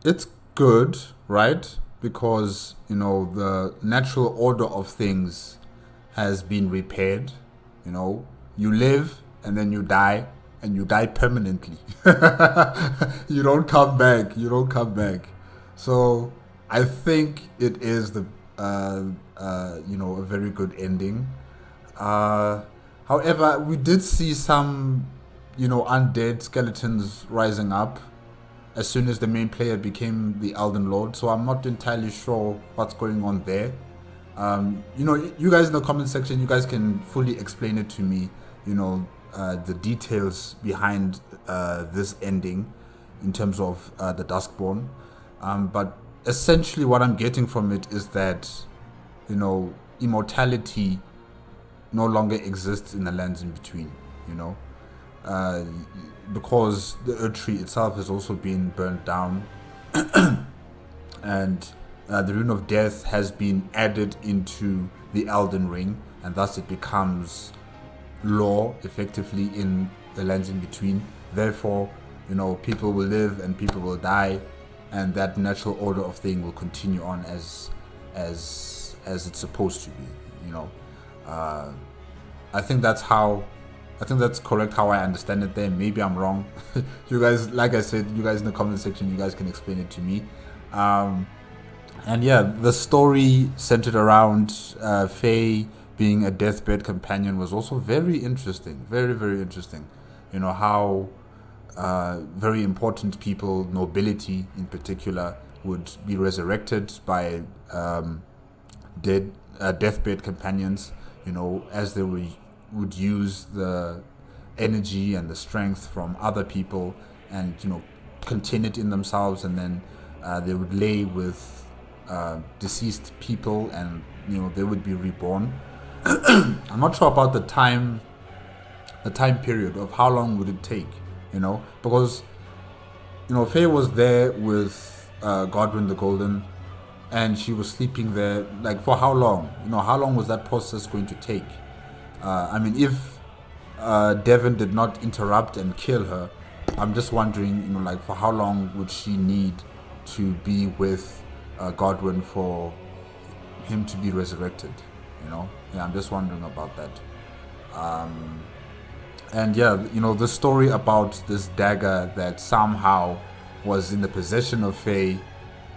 it's good, right? Because the natural order of things has been repaired. You live and then you die. And you die permanently. You don't come back. So I think it is a very good ending. However, we did see some undead skeletons rising up. as soon as the main player became the Elden Lord. So I'm not entirely sure what's going on there. You know, you guys in the comment section, you guys can fully explain it to me, you know, the details behind this ending in terms of the Duskborn. But essentially what I'm getting from it is that, you know, immortality no longer exists in the lands in between, you know, because the Earth Tree itself has also been burnt down, and the Rune of Death has been added into the Elden Ring, and thus it becomes law effectively in the lands in between. Therefore, you know, people will live and people will die, and that natural order of thing will continue on as it's supposed to be, you know. I think that's correct how I understand it there. Maybe I'm wrong. You guys, like I said, you guys in the comment section, you guys can explain it to me. And yeah, the story centered around Faye being a deathbed companion was also very interesting. Very, very interesting. You know, how very important people, nobility in particular, would be resurrected by deathbed companions, you know, as they would use the energy and the strength from other people and, you know, contain it in themselves, and then they would lay with deceased people, and, you know, they would be reborn. I'm not sure about the time period of how long would it take, you know, because, you know, Faye was there with Godwin the Golden, and she was sleeping there, like, for how long? You know, how long was that process going to take? I mean, if Devon did not interrupt and kill her, I'm just wondering, you know, like, for how long would she need to be with Godwin for him to be resurrected, you know? Yeah, I'm just wondering about that. And yeah, you know, the story about this dagger that somehow was in the possession of Faye,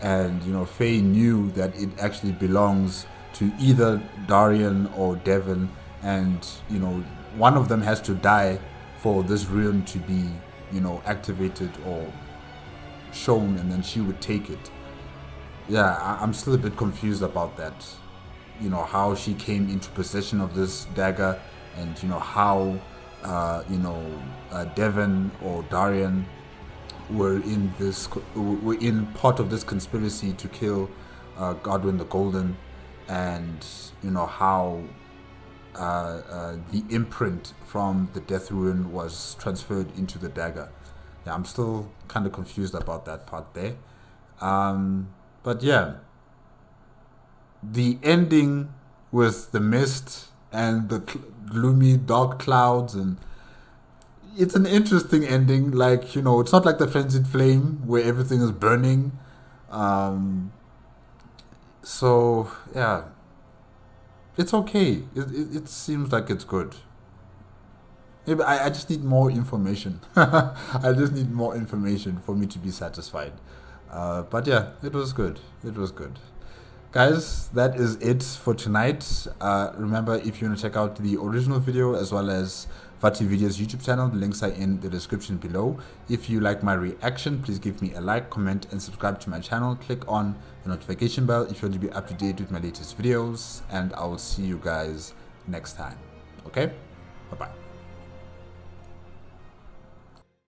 and, you know, Faye knew that it actually belongs to either Darian or Devon, and, you know, one of them has to die for this rune to be, you know, activated or shown, and then she would take it. Yeah, I'm still a bit confused about that. You know, how she came into possession of this dagger, and, you know, how Devon or Darian were in part of this conspiracy to kill Godwin the Golden, and, you know, how the imprint from the death rune was transferred into the dagger. Yeah, I'm still kind of confused about that part there. But yeah, the ending with the mist and the gloomy dark clouds, and it's an interesting ending. Like, you know, it's not like the Frenzied Flame where everything is burning. So yeah, it's okay. It seems like it's good. Maybe I just need more information. I just need more information for me to be satisfied. But yeah, it was good. It was good. Guys, that is it for tonight. Remember, if you want to check out the original video as well as VaatiVidya's YouTube channel, the links are in the description below. If you like my reaction, please give me a like, comment, and subscribe to my channel. Click on the notification bell if you want to be up to date with my latest videos, and I will see you guys next time. Okay? Bye-bye.